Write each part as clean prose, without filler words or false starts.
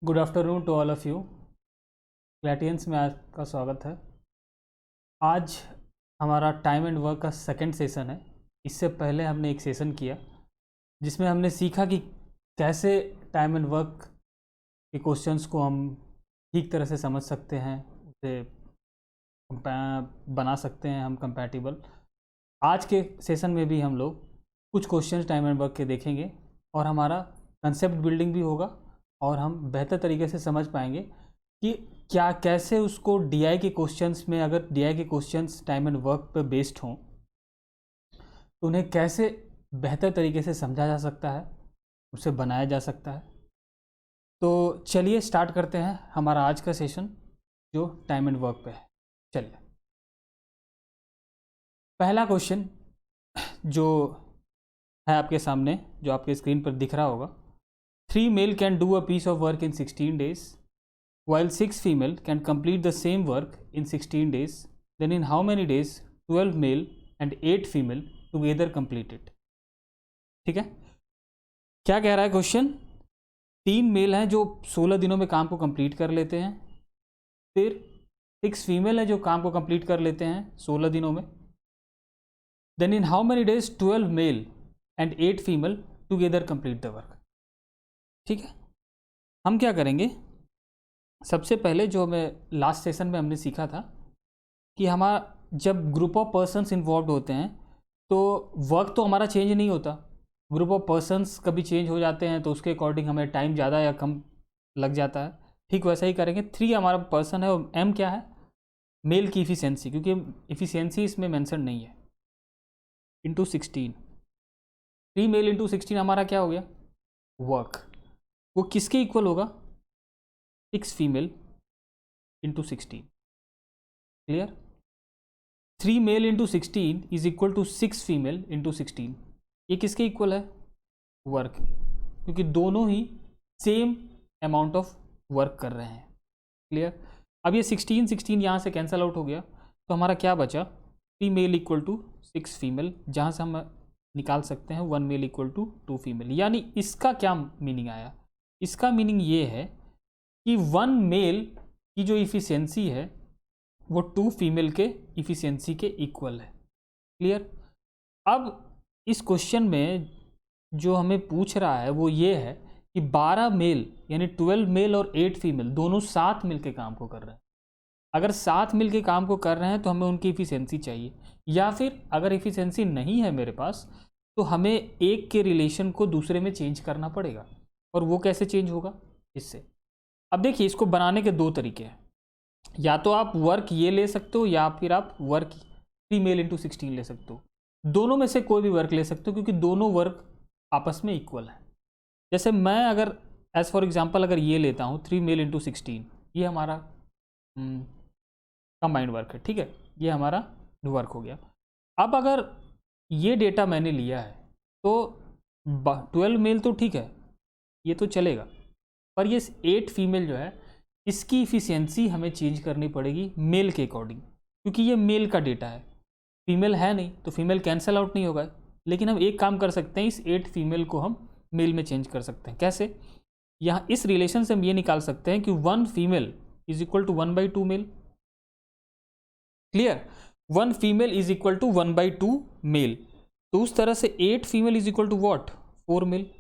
Good afternoon to all of you. प्लेटियंस में आपका स्वागत है। आज हमारा टाइम एंड वर्क का सेकंड सेशन है। इससे पहले हमने एक सेशन किया जिसमें हमने सीखा कि कैसे टाइम एंड वर्क के क्वेश्चंस को हम ठीक तरह से समझ सकते हैं, उसे बना सकते हैं हम कंपैटिबल। आज के सेशन में भी हम लोग कुछ क्वेश्चंस टाइम एंड वर्क के देखेंगे और हमारा कंसेप्ट बिल्डिंग भी होगा और हम बेहतर तरीके से समझ पाएंगे कि क्या कैसे उसको डीआई के क्वेश्चंस में, अगर डीआई के क्वेश्चंस टाइम एंड वर्क पर बेस्ड हों तो उन्हें कैसे बेहतर तरीके से समझा जा सकता है, उसे बनाया जा सकता है। तो चलिए स्टार्ट करते हैं हमारा आज का सेशन जो टाइम एंड वर्क पे है। चलिए, पहला क्वेश्चन जो है आपके सामने, जो आपके स्क्रीन पर दिख रहा होगा। 3 male can do a piece of work in 16 days while 6 female can complete the same work in 16 days, then in how many days 12 male and 8 female together complete it? ठीक है, क्या कह रहा है क्वेश्चन? 3 मेल हैं जो 16 दिनों में काम को कंप्लीट कर लेते हैं, फिर 6 फीमेल हैं जो काम को कंप्लीट कर लेते हैं 16 दिनों में। Then in how many days 12 male and 8 female together complete the work. ठीक है, हम क्या करेंगे, सबसे पहले जो हमें लास्ट सेशन में हमने सीखा था कि हमारा जब ग्रुप ऑफ पर्सन्स इन्वॉल्व होते हैं तो वर्क तो हमारा चेंज नहीं होता, ग्रुप ऑफ पर्सन्स कभी चेंज हो जाते हैं तो उसके अकॉर्डिंग हमें टाइम ज़्यादा या कम लग जाता है। ठीक वैसा ही करेंगे। 3 हमारा पर्सन है और M क्या है? मेल की इफ़िशियंसी, क्योंकि इफ़िशियंसी इसमें मेंशन नहीं है। इंटू 16, 3 मेल इंटू 16 हमारा क्या हो गया? वर्क। वो किसके इक्वल होगा? 6 female into 16। Clear? 3 male into 16 is equal to 6 female into 16। ये किसके इक्वल है? वर्क, क्योंकि दोनों ही सेम अमाउंट ऑफ वर्क कर रहे हैं। क्लियर? अब ये 16 यहाँ से कैंसिल आउट हो गया तो हमारा क्या बचा? 3 मेल इक्वल टू 6 फीमेल, जहाँ से हम निकाल सकते हैं 1 मेल इक्वल टू 2 फीमेल। यानी इसका क्या मीनिंग आया? इसका मीनिंग ये है कि 1 मेल की जो इफ़िशियंसी है वो 2 फीमेल के इफ़िशियंसी के इक्वल है। क्लियर? अब इस क्वेश्चन में जो हमें पूछ रहा है वो ये है कि 12 मेल यानी 12 मेल और 8 फीमेल दोनों साथ मिलके काम को कर रहे हैं। अगर साथ मिलके काम को कर रहे हैं तो हमें उनकी इफ़िशियंसी चाहिए, या फिर अगर इफ़िशियंसी नहीं है मेरे पास तो हमें एक के रिलेशन को दूसरे में चेंज करना पड़ेगा। और वो कैसे चेंज होगा? इससे। अब देखिए, इसको बनाने के 2 तरीके हैं। या तो आप वर्क ये ले सकते हो या फिर आप वर्क 3 मेल इंटू 16 ले सकते हो। दोनों में से कोई भी वर्क ले सकते हो क्योंकि दोनों वर्क आपस में इक्वल है। जैसे मैं अगर एज फॉर एग्जांपल अगर ये लेता हूँ 3 मेल इंटू 16, ये हमारा कंबाइंड वर्क है। ठीक है, ये हमारा वर्क हो गया। अब अगर ये डेटा मैंने लिया है तो 12 मेल तो ठीक है, ये तो चलेगा, पर ये 8 फीमेल जो है इसकी इफ़िशियंसी हमें चेंज करनी पड़ेगी मेल के अकॉर्डिंग, क्योंकि ये मेल का डेटा है, फीमेल है नहीं, तो फीमेल कैंसिल आउट नहीं होगा। लेकिन हम एक काम कर सकते हैं, इस 8 फीमेल को हम मेल में चेंज कर सकते हैं। कैसे? यहाँ इस रिलेशन से हम ये निकाल सकते हैं कि 1 female is equal to 1/2 male. Clear? 1 female is equal to 1/2 male. तो उस तरह से 8 female is equal to what? 4 male.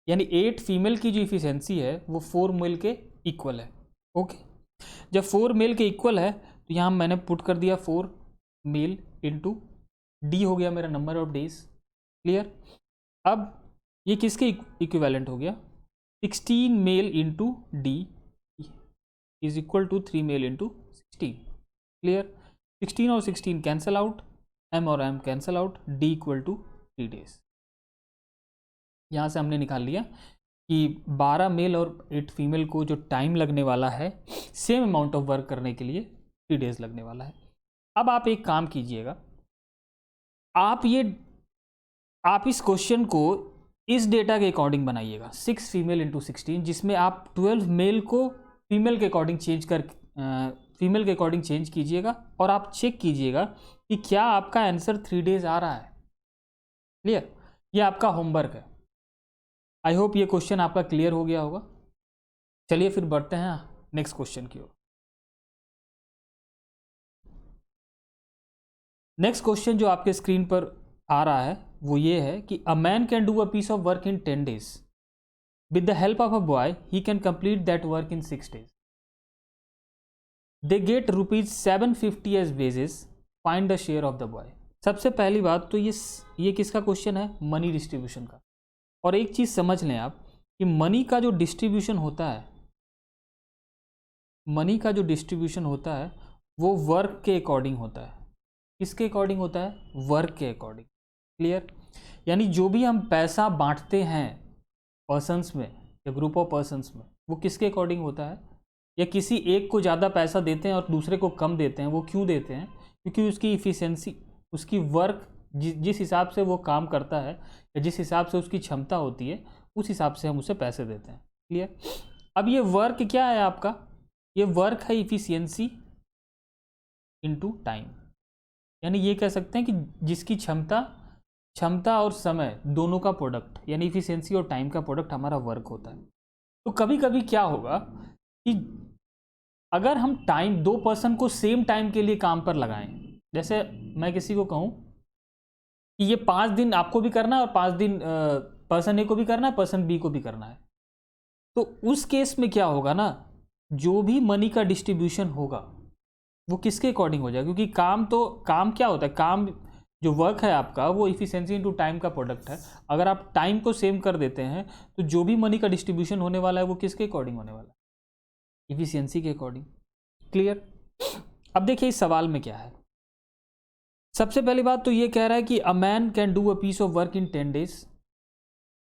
यानी 8 फीमेल की जो इफिशियंसी है वो 4 मेल के इक्वल है। ओके, जब 4 मेल के इक्वल है तो यहाँ मैंने पुट कर दिया 4 मेल इंटू डी, हो गया मेरा नंबर ऑफ डेज। क्लियर? अब ये किसके इक्विवेलेंट हो गया? 16 male into D is equal to 3 male into 16। Clear? 16 और 16 कैंसल आउट, एम और M cancel out, D equal to 3 days. यहाँ से हमने निकाल लिया कि 12 मेल और 8 फीमेल को जो टाइम लगने वाला है सेम अमाउंट ऑफ वर्क करने के लिए 3 डेज लगने वाला है। अब आप एक काम कीजिएगा, आप इस क्वेश्चन को इस डेटा के अकॉर्डिंग बनाइएगा, 6 फीमेल इंटू 16, जिसमें आप 12 मेल को फीमेल के अकॉर्डिंग चेंज कीजिएगा और आप चेक कीजिएगा कि क्या आपका आंसर 3 डेज आ रहा है। क्लियर? ये आपका होमवर्क है। आई होप ये क्वेश्चन आपका क्लियर हो गया होगा। चलिए फिर बढ़ते हैं नेक्स्ट क्वेश्चन की ओर। नेक्स्ट क्वेश्चन जो आपके स्क्रीन पर आ रहा है वो ये है कि a man can do a piece of work in 10 days with the help of a boy he can complete that work in 6 days। They get ₹750 as wages, find the share of the boy. सबसे पहली बात तो ये किसका question है? Money distribution का। और एक चीज़ समझ लें आप कि मनी का जो डिस्ट्रीब्यूशन होता है, मनी का जो डिस्ट्रीब्यूशन होता है वो वर्क के अकॉर्डिंग होता है। किसके अकॉर्डिंग होता है? वर्क के अकॉर्डिंग। क्लियर? यानी जो भी हम पैसा बांटते हैं पर्सन्स में या ग्रुप ऑफ पर्सन्स में, वो किसके अकॉर्डिंग होता है? या किसी एक को ज़्यादा पैसा देते हैं और दूसरे को कम देते हैं, वो क्यों देते हैं? क्योंकि उसकी इफ़िशिएंसी, उसकी वर्क जिस हिसाब से वो काम करता है या जिस हिसाब से उसकी क्षमता होती है, उस हिसाब से हम उसे पैसे देते हैं। क्लियर? अब ये वर्क क्या है आपका? ये वर्क है इफ़िशिएंसी इनटू टाइम। यानी ये कह सकते हैं कि जिसकी क्षमता और समय दोनों का प्रोडक्ट, यानी इफ़िशिएंसी और टाइम का प्रोडक्ट हमारा वर्क होता है। तो कभी कभी क्या होगा कि अगर हम दो पर्सन को सेम टाइम के लिए काम पर लगाएं, जैसे मैं किसी को कहूं कि ये 5 दिन आपको भी करना है और 5 दिन पर्सन ए को भी करना है, पर्सन बी को भी करना है, तो उस केस में क्या होगा ना, जो भी मनी का डिस्ट्रीब्यूशन होगा वो किसके अकॉर्डिंग हो जाएगा? क्योंकि काम क्या होता है, काम जो वर्क है आपका वो इफिशिएंसी इनटू टाइम का प्रोडक्ट है। अगर आप टाइम को सेम कर देते हैं तो जो भी मनी का डिस्ट्रीब्यूशन होने वाला है वो किसके अकॉर्डिंग होने वाला है? इफिशिएंसी के अकॉर्डिंग। क्लियर? अब देखिए इस सवाल में क्या है। सबसे पहली बात तो ये कह रहा है कि a man can do a piece of work in 10 days।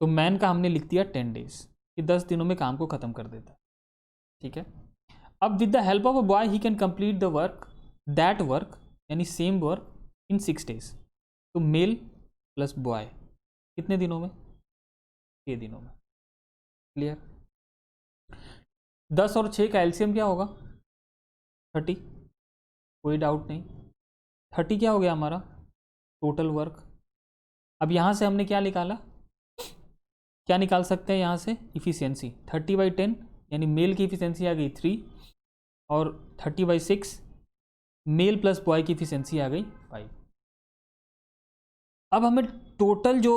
तो मैन का हमने लिख दिया 10 days, कि 10 दिनों में काम को खत्म कर देता है। ठीक है। अब with the help of a boy he can complete the work, that work यानी सेम वर्क इन 6 days। तो मेल प्लस बॉय कितने दिनों में? 6 दिनों में। क्लियर? 10 और 6 का एलसीएम क्या होगा? 30। कोई डाउट नहीं। 30 क्या हो गया हमारा? Total work. अब यहाँ से हमने क्या निकाला, क्या निकाल सकते हैं यहाँ से? इफिशियंसी। 30/10 यानी मेल की इफिशियंसी आ गई 3, और 30/6 मेल प्लस बॉय की इफिशियंसी आ गई 5। अब हमें टोटल जो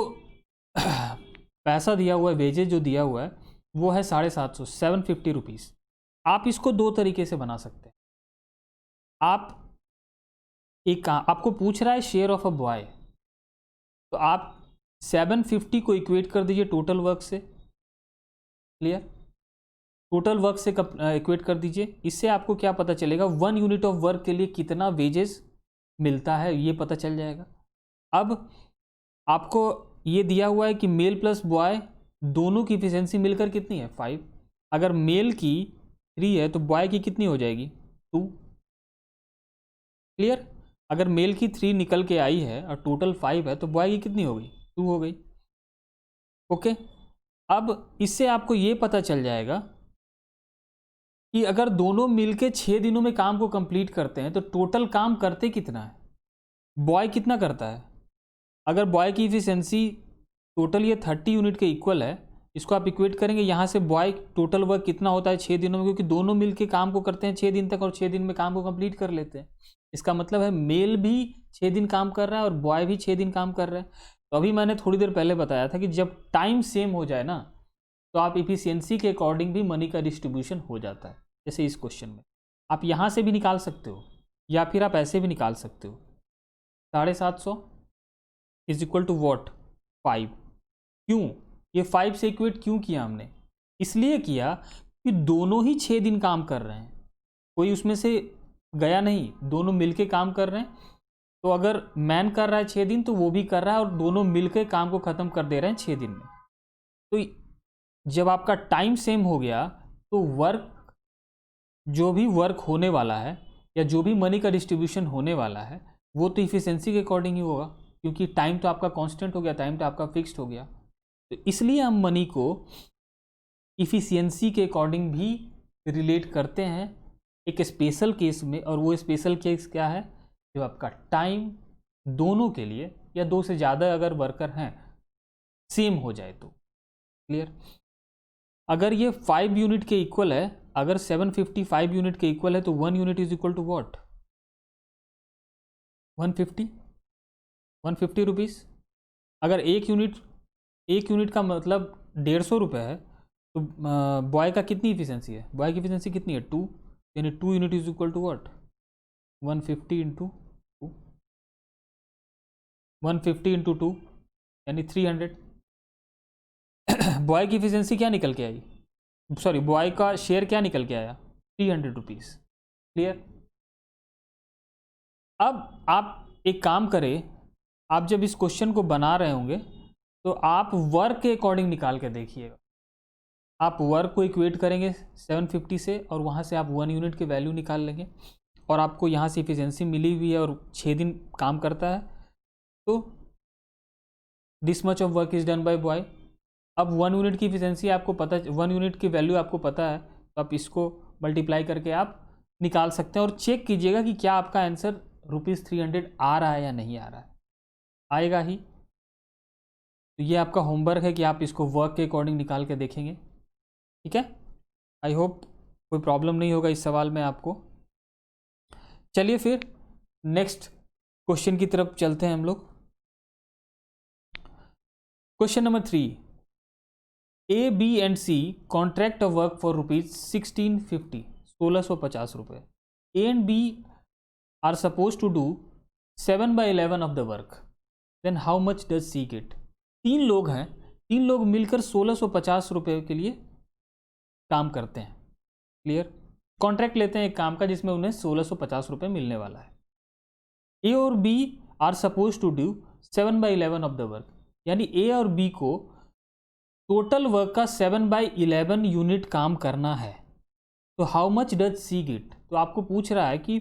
पैसा दिया हुआ है, वेजेज जो दिया हुआ है वो है 750, 750 रुपीज़। आप इसको दो तरीके से बना सकते हैं। आपको पूछ रहा है शेयर ऑफ अ बॉय, तो आप 750 को इक्वेट कर दीजिए टोटल वर्क से। क्लियर? टोटल वर्क से इक्वेट कर दीजिए। इससे आपको क्या पता चलेगा? 1 यूनिट ऑफ वर्क के लिए कितना वेजेस मिलता है ये पता चल जाएगा। अब आपको ये दिया हुआ है कि मेल प्लस बॉय दोनों की इफिशियंसी मिलकर कितनी है? 5। अगर मेल की 3 है तो बॉय की कितनी हो जाएगी? 2। क्लियर? अगर मेल की 3 निकल के आई है और टोटल 5 है तो बॉय की कितनी हो गई? 2 हो गई। ओके। अब इससे आपको ये पता चल जाएगा कि अगर दोनों मिलके 6 दिनों में काम को कंप्लीट करते हैं तो टोटल काम करते कितना है? बॉय कितना करता है? अगर बॉय की इफिशियंसी टोटल ये 30 यूनिट के इक्वल है, इसको आप इक्वेट करेंगे यहाँ से बॉय टोटल वर्क कितना होता है 6 दिनों में, क्योंकि दोनों मिलके काम को करते हैं 6 दिन तक और 6 दिन में काम को कंप्लीट कर लेते हैं। इसका मतलब है मेल भी 6 दिन काम कर रहा है और बॉय भी 6 दिन काम कर रहा है। तो अभी मैंने थोड़ी देर पहले बताया था कि जब टाइम सेम हो जाए ना तो आप इफिशियंसी के अकॉर्डिंग भी मनी का डिस्ट्रीब्यूशन हो जाता है। जैसे इस क्वेश्चन में आप यहाँ से भी निकाल सकते हो या फिर आप ऐसे भी निकाल सकते हो। 750 इज इक्वल टू वॉट? 5। क्यों ये 5 से इक्वेट क्यों किया हमने? इसलिए किया कि दोनों ही 6 दिन काम कर रहे हैं, कोई उसमें से गया नहीं, दोनों मिलके काम कर रहे हैं। तो अगर मैन कर रहा है 6 दिन तो वो भी कर रहा है और दोनों मिलके काम को ख़त्म कर दे रहे हैं 6 दिन में। तो जब आपका टाइम सेम हो गया तो वर्क, जो भी वर्क होने वाला है या जो भी मनी का डिस्ट्रीब्यूशन होने वाला है वो तो इफिशियंसी के अकॉर्डिंग ही होगा, क्योंकि टाइम तो आपका कांस्टेंट हो गया, टाइम तो आपका फिक्स्ड हो गया। तो इसलिए हम मनी को इफिशियंसी के अकॉर्डिंग भी रिलेट करते हैं एक स्पेशल केस में, और वो स्पेशल केस क्या है? जो आपका टाइम दोनों के लिए या 2 से ज़्यादा अगर वर्कर हैं सेम हो जाए तो। क्लियर? अगर ये 5 यूनिट के इक्वल है, अगर 750 5 यूनिट के इक्वल है तो 1 unit is equal to what? 150 rupees. अगर एक यूनिट का मतलब 150 रुपये है, तो बॉय का कितनी इफिशियंसी है? बॉय की इफिशियंसी कितनी है? 2, यानी 2 unit is equal to what? 150 into 2, 150 into 2 यानी 300। बॉय की इफिशियंसी क्या निकल के आई? सॉरी, बॉय का शेयर क्या निकल के आया? 300 रुपीज़। क्लियर? अब आप एक काम करें, आप जब इस क्वेश्चन को बना रहे होंगे तो आप वर्क के अकॉर्डिंग निकाल के देखिएगा। आप वर्क को इक्वेट करेंगे 750 से और वहाँ से आप 1 यूनिट की वैल्यू निकाल लेंगे और आपको यहाँ से इफिशियंसी मिली हुई है और 6 दिन काम करता है, तो this much of work is done by boy. अब 1 यूनिट की इफिशियंसी आपको पता, 1 यूनिट की वैल्यू आपको पता है, तो आप इसको मल्टीप्लाई करके आप निकाल सकते हैं और चेक कीजिएगा कि क्या आपका आंसर ₹300 आ रहा है या नहीं आ रहा है। आएगा ही। तो ये आपका होमवर्क है कि आप इसको वर्क के अकॉर्डिंग निकाल के देखेंगे। ठीक है, आई होप कोई प्रॉब्लम नहीं होगा इस सवाल में आपको। चलिए फिर नेक्स्ट क्वेश्चन की तरफ चलते हैं हम लोग। Question number 3, A B and C contract of work for ₹1650, 1650 रुपये। A and B are suppose to do 7/11 of the work, then how much does C get? 3 लोग हैं, 3 लोग मिलकर 1650 रुपये के लिए काम करते हैं। क्लियर? कॉन्ट्रैक्ट लेते हैं एक काम का जिसमें उन्हें 1650 रुपये मिलने वाला है। ए और B are suppose to do 7/11 of the work, यानी ए और बी को टोटल वर्क का 7/11 यूनिट काम करना है। तो how much does C get? तो आपको पूछ रहा है कि,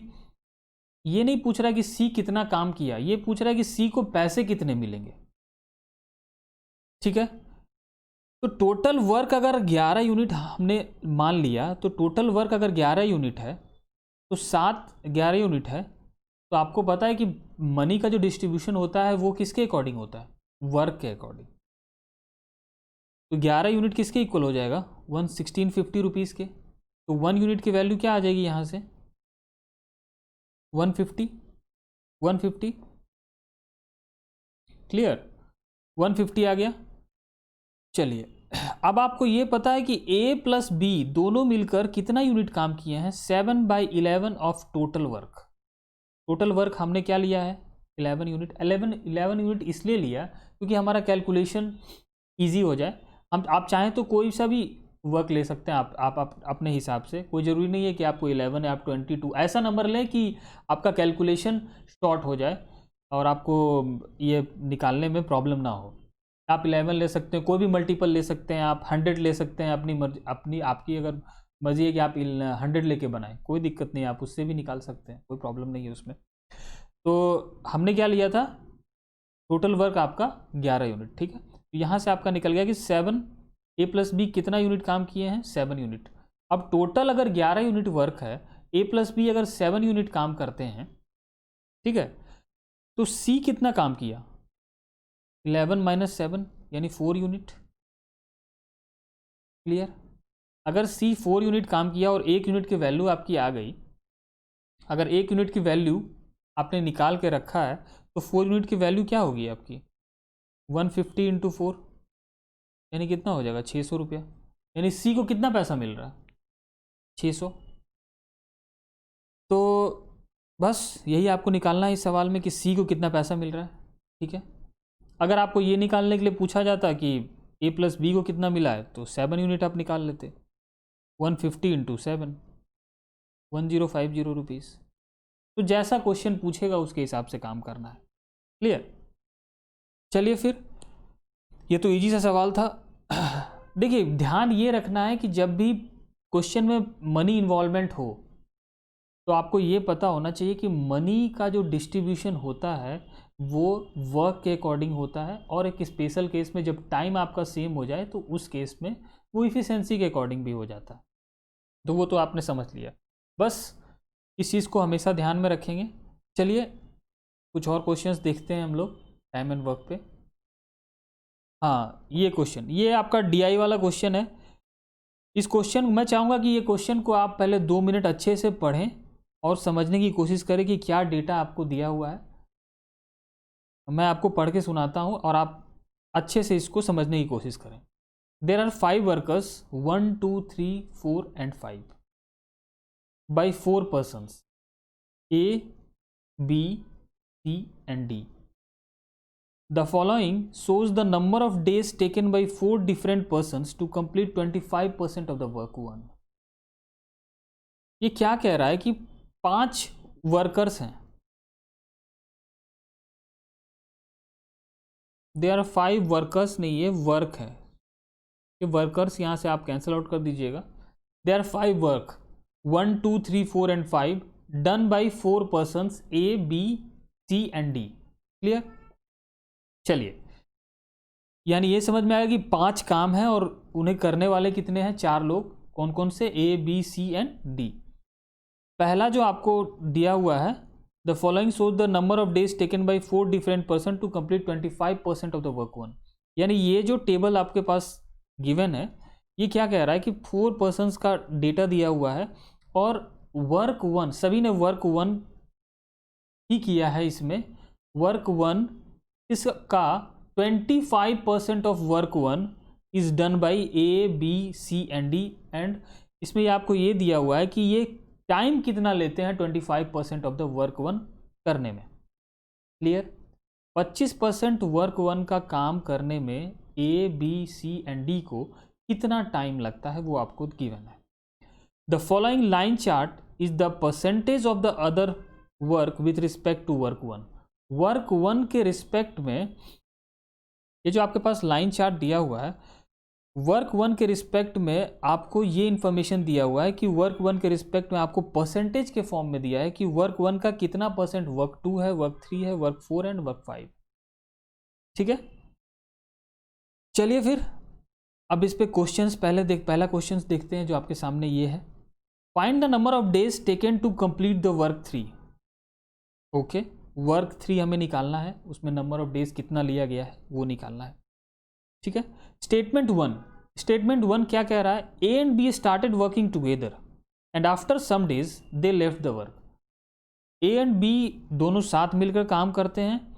ये नहीं पूछ रहा है कि सी कितना काम किया, ये पूछ रहा है कि सी को पैसे कितने मिलेंगे। ठीक है, तो टोटल वर्क अगर 11 यूनिट हमने मान लिया, तो टोटल वर्क अगर 11 यूनिट है तो 11 यूनिट है, तो आपको पता है कि मनी का जो डिस्ट्रीब्यूशन होता है वो किसके अकॉर्डिंग होता है? वर्क के अकॉर्डिंग। तो 11 यूनिट किसके इक्वल हो जाएगा? 1650 रुपीज़ के। तो 1 यूनिट की वैल्यू क्या आ जाएगी यहाँ से? 150। क्लियर? 150 आ गया। चलिए, अब आपको ये पता है कि ए प्लस बी दोनों मिलकर कितना यूनिट काम किए हैं? 7/11 of total work. Total work हमने क्या लिया है? 11 यूनिट। 11 यूनिट इसलिए लिया क्योंकि हमारा कैलकुलेशन ईजी हो जाए। आप चाहें तो कोई सा भी वर्क ले सकते हैं, आप अपने हिसाब से, कोई ज़रूरी नहीं है कि आपको 11 या आप 22 ऐसा नंबर लें कि आपका कैलकुलेशन शॉर्ट हो जाए और आपको ये निकालने में प्रॉब्लम ना हो। आप 11 ले सकते हैं, कोई भी मल्टीपल ले सकते हैं, आप 100 ले सकते हैं, अपनी मर्जी, आपकी अगर मर्जी है कि आप 100 लेके बनाएं, कोई दिक्कत नहीं है, आप उससे भी निकाल सकते हैं, कोई प्रॉब्लम नहीं है उसमें। तो हमने क्या लिया था? टोटल वर्क आपका 11 यूनिट। ठीक है, तो यहाँ से आपका निकल गया कि 7, ए प्लस बी कितना यूनिट काम किए हैं? 7 यूनिट। अब टोटल अगर 11 यूनिट वर्क है, ए प्लस बी अगर 7 यूनिट काम करते हैं, ठीक है, तो सी कितना काम किया? 11 - 7 यानी 4 यूनिट। क्लियर? अगर सी 4 यूनिट काम किया और 1 यूनिट की वैल्यू आपकी आ गई, अगर 1 यूनिट की वैल्यू आपने निकाल के रखा है, तो 4 यूनिट की वैल्यू क्या होगी आपकी? 150 इंटू 4 यानी कितना हो जाएगा? 600 रुपया। यानी सी को कितना पैसा मिल रहा है? 600। तो बस यही आपको निकालना है इस सवाल में कि सी को कितना पैसा मिल रहा है। ठीक है, अगर आपको ये निकालने के लिए पूछा जाता कि ए प्लस बी को कितना मिला है, तो 7 यूनिट आप निकाल लेते। 150 इंटू 7, 1050 रुपीज़। तो जैसा क्वेश्चन पूछेगा उसके हिसाब से काम करना है। क्लियर? चलिए फिर, ये तो इजी सा सवाल था। देखिए, ध्यान ये रखना है कि जब भी क्वेश्चन में मनी इन्वॉल्वमेंट हो तो आपको ये पता होना चाहिए कि मनी का जो डिस्ट्रीब्यूशन होता है वो वर्क के अकॉर्डिंग होता है, और एक स्पेशल केस में जब टाइम आपका सेम हो जाए तो उस केस में वो इफ़िशेंसी के अकॉर्डिंग भी हो जाता है। तो वो तो आपने समझ लिया, बस इस चीज़ को हमेशा ध्यान में रखेंगे। चलिए कुछ और क्वेश्चंस देखते हैं हम लोग टाइम एंड वर्क पे। हाँ, ये क्वेश्चन, ये आपका डीआई वाला क्वेश्चन है। इस क्वेश्चन मैं चाहूँगा कि ये क्वेश्चन को आप पहले 2 मिनट अच्छे से पढ़ें और समझने की कोशिश करें कि क्या डेटा आपको दिया हुआ है। मैं आपको पढ़ के सुनाता हूँ और आप अच्छे से इसको समझने की कोशिश करें। There are 5 workers 1 2 3 4 and 5 by 4 persons A, B, C and D. The following shows the number of days taken by 4 different persons to complete 25% of the work one. ये क्या कह रहा है कि 5 वर्कर्स हैं, दे आर 5 वर्कर्स नहीं, ये work है, ये वर्कर्स यहाँ से आप कैंसिल आउट कर दीजिएगा। There are 5 work 1 2 3 4 and 5 done by 4 persons A, B, C and D. Clear? चलिए, यानी ये समझ में आया कि 5 काम हैं और उन्हें करने वाले कितने हैं? 4 लोग। कौन कौन से? A, B, C and D. पहला जो आपको दिया हुआ है, the following shows the number of days taken by 4 different person to complete 25% of the work one. यानी ये जो टेबल आपके पास गिवन है, ये क्या कह रहा है कि 4 पर्सन्स का डेटा दिया हुआ है और वर्क वन, सभी ने वर्क वन ही किया है। इसमें वर्क वन इसका 25% of work one is done by A, B, C and D। And इसमें आपको ये दिया हुआ है कि ये टाइम कितना लेते हैं 25% ऑफ द वर्क वन करने में। क्लियर? 25% वर्क वन का काम करने में A, B, C and D को कितना टाइम लगता है वो आपको गिवन है। The following line chart is the percentage of the other work with respect to work one. Work one के रिस्पेक्ट में ये जो आपके पास लाइन चार्ट दिया हुआ है, वर्क वन के रिस्पेक्ट में आपको ये इन्फॉर्मेशन दिया हुआ है कि वर्क वन के रिस्पेक्ट में आपको परसेंटेज के फॉर्म में दिया है कि वर्क वन का कितना परसेंट वर्क टू है, वर्क थ्री है, work four and work five. ठीक है, चलिए फिर अब इस पे क्वेश्चंस पहला क्वेश्चंस देखते हैं जो आपके सामने ये है। Find the number of days taken to complete the work three. Okay, work three हमें निकालना है, उसमें नंबर ऑफ डेज कितना लिया गया है वो निकालना है। ठीक है, स्टेटमेंट वन क्या कह रहा है? A and B started working together and after some days they left the work. A and B दोनों साथ मिलकर काम करते हैं,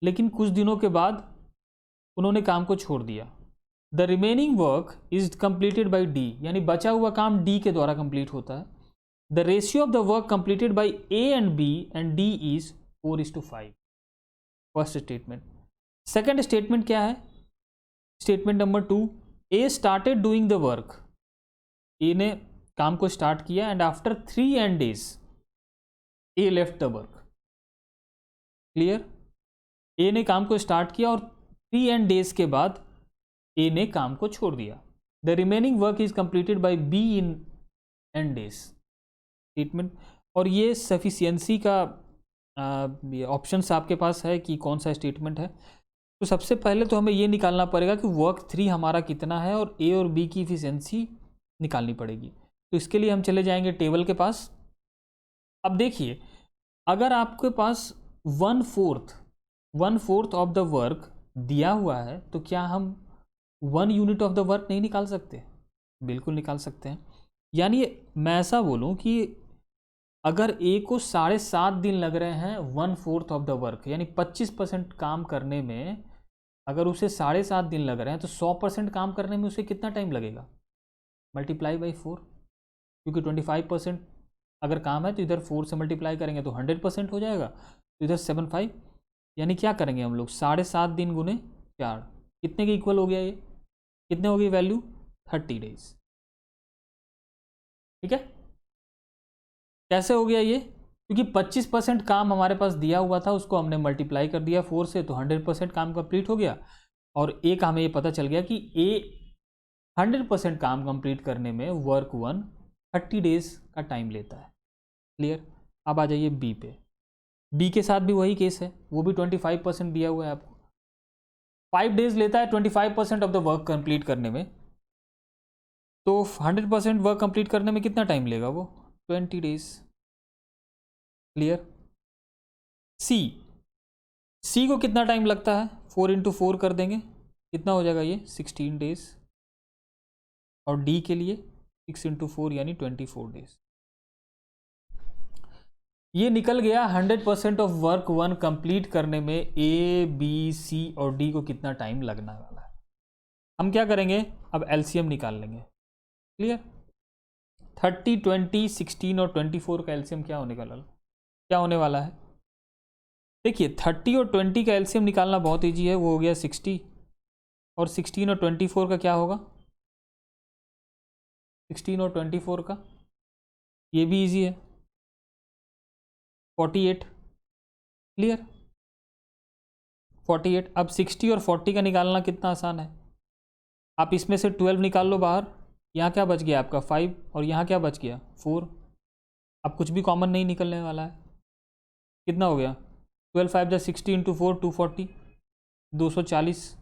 लेकिन कुछ दिनों के बाद उन्होंने काम को छोड़ दिया। The remaining work is completed by D, यानी बचा हुआ काम डी के द्वारा कंप्लीट होता है। The ratio of the work completed by A and B and D is 4:5। First statement. Second statement क्या है? Statement number 2, A started doing the work. A ने काम को स्टार्ट किया and after 3 days A left the work. Clear? A ने काम को start किया और 3 days के बाद ए ने काम को छोड़ दिया। The remaining work is completed by be in n days। Statement, और ये सफिशियंसी का ऑप्शंस आपके पास है कि कौन सा स्टेटमेंट है। तो सबसे पहले तो हमें ये निकालना पड़ेगा कि वर्क थ्री हमारा कितना है और ए और बी की इफिशियंसी निकालनी पड़ेगी। तो इसके लिए हम चले जाएंगे टेबल के पास। अब देखिए, अगर आपके पास 1/4 ऑफ द वर्क दिया हुआ है तो क्या हम 1 यूनिट ऑफ द वर्क नहीं निकाल सकते? बिल्कुल निकाल सकते हैं। यानी मैं ऐसा बोलूँ कि अगर ए को 7.5 दिन लग रहे हैं 1/4 ऑफ द वर्क, यानी 25% काम करने में अगर उसे 7.5 दिन लग रहे हैं तो 100% काम करने में उसे कितना टाइम लगेगा? मल्टीप्लाई बाई 4, क्योंकि 25% अगर काम है तो इधर 4 से मल्टीप्लाई करेंगे तो 100% हो जाएगा, तो इधर 7/5, यानी क्या करेंगे हम लोग? 7.5 दिन गुने 4, कितने के इक्वल हो गया? ये कितने हो गई वैल्यू? 30 डेज। ठीक है, कैसे हो गया ये? क्योंकि 25% काम हमारे पास दिया हुआ था, उसको हमने मल्टीप्लाई कर दिया 4 से, तो 100% काम कंप्लीट हो गया। और ए का हमें ये पता चल गया कि ए 100% काम कंप्लीट करने में वर्क वन 30 डेज का टाइम लेता है। क्लियर? अब आ जाइए बी पे। बी के साथ भी वही केस है, वो भी 25% दिया हुआ है आपको। 5 डेज लेता है 25% ऑफ द वर्क कंप्लीट करने में, तो 100% वर्क कंप्लीट करने में कितना टाइम लेगा वो? 20 डेज। क्लियर? सी को कितना टाइम लगता है? 4 × 4 कर देंगे, कितना हो जाएगा ये? 16 डेज। और डी के लिए 6 × 4 यानी 24 डेज। ये निकल गया 100% ऑफ वर्क 1 कंप्लीट करने में ए बी सी और डी को कितना टाइम लगने वाला है। हम क्या करेंगे, अब एलसीएम निकाल लेंगे। क्लियर? 30, 20, 16 और 24 का एलसीएम क्या होने वाला है? देखिए 30 और 20 का एलसीएम निकालना बहुत ईजी है, वो हो गया 60, और 16 और 24 का क्या होगा? 16 और 24 का ये भी ईजी है, 48। क्लियर? 48। अब 60 और 40 का निकालना कितना आसान है, आप इसमें से 12 निकाल लो बाहर, यहाँ क्या बच गया आपका 5, और यहाँ क्या बच गया 4। अब कुछ भी कॉमन नहीं निकलने वाला है। कितना हो गया 12 5 जा 60 × 4 240, 240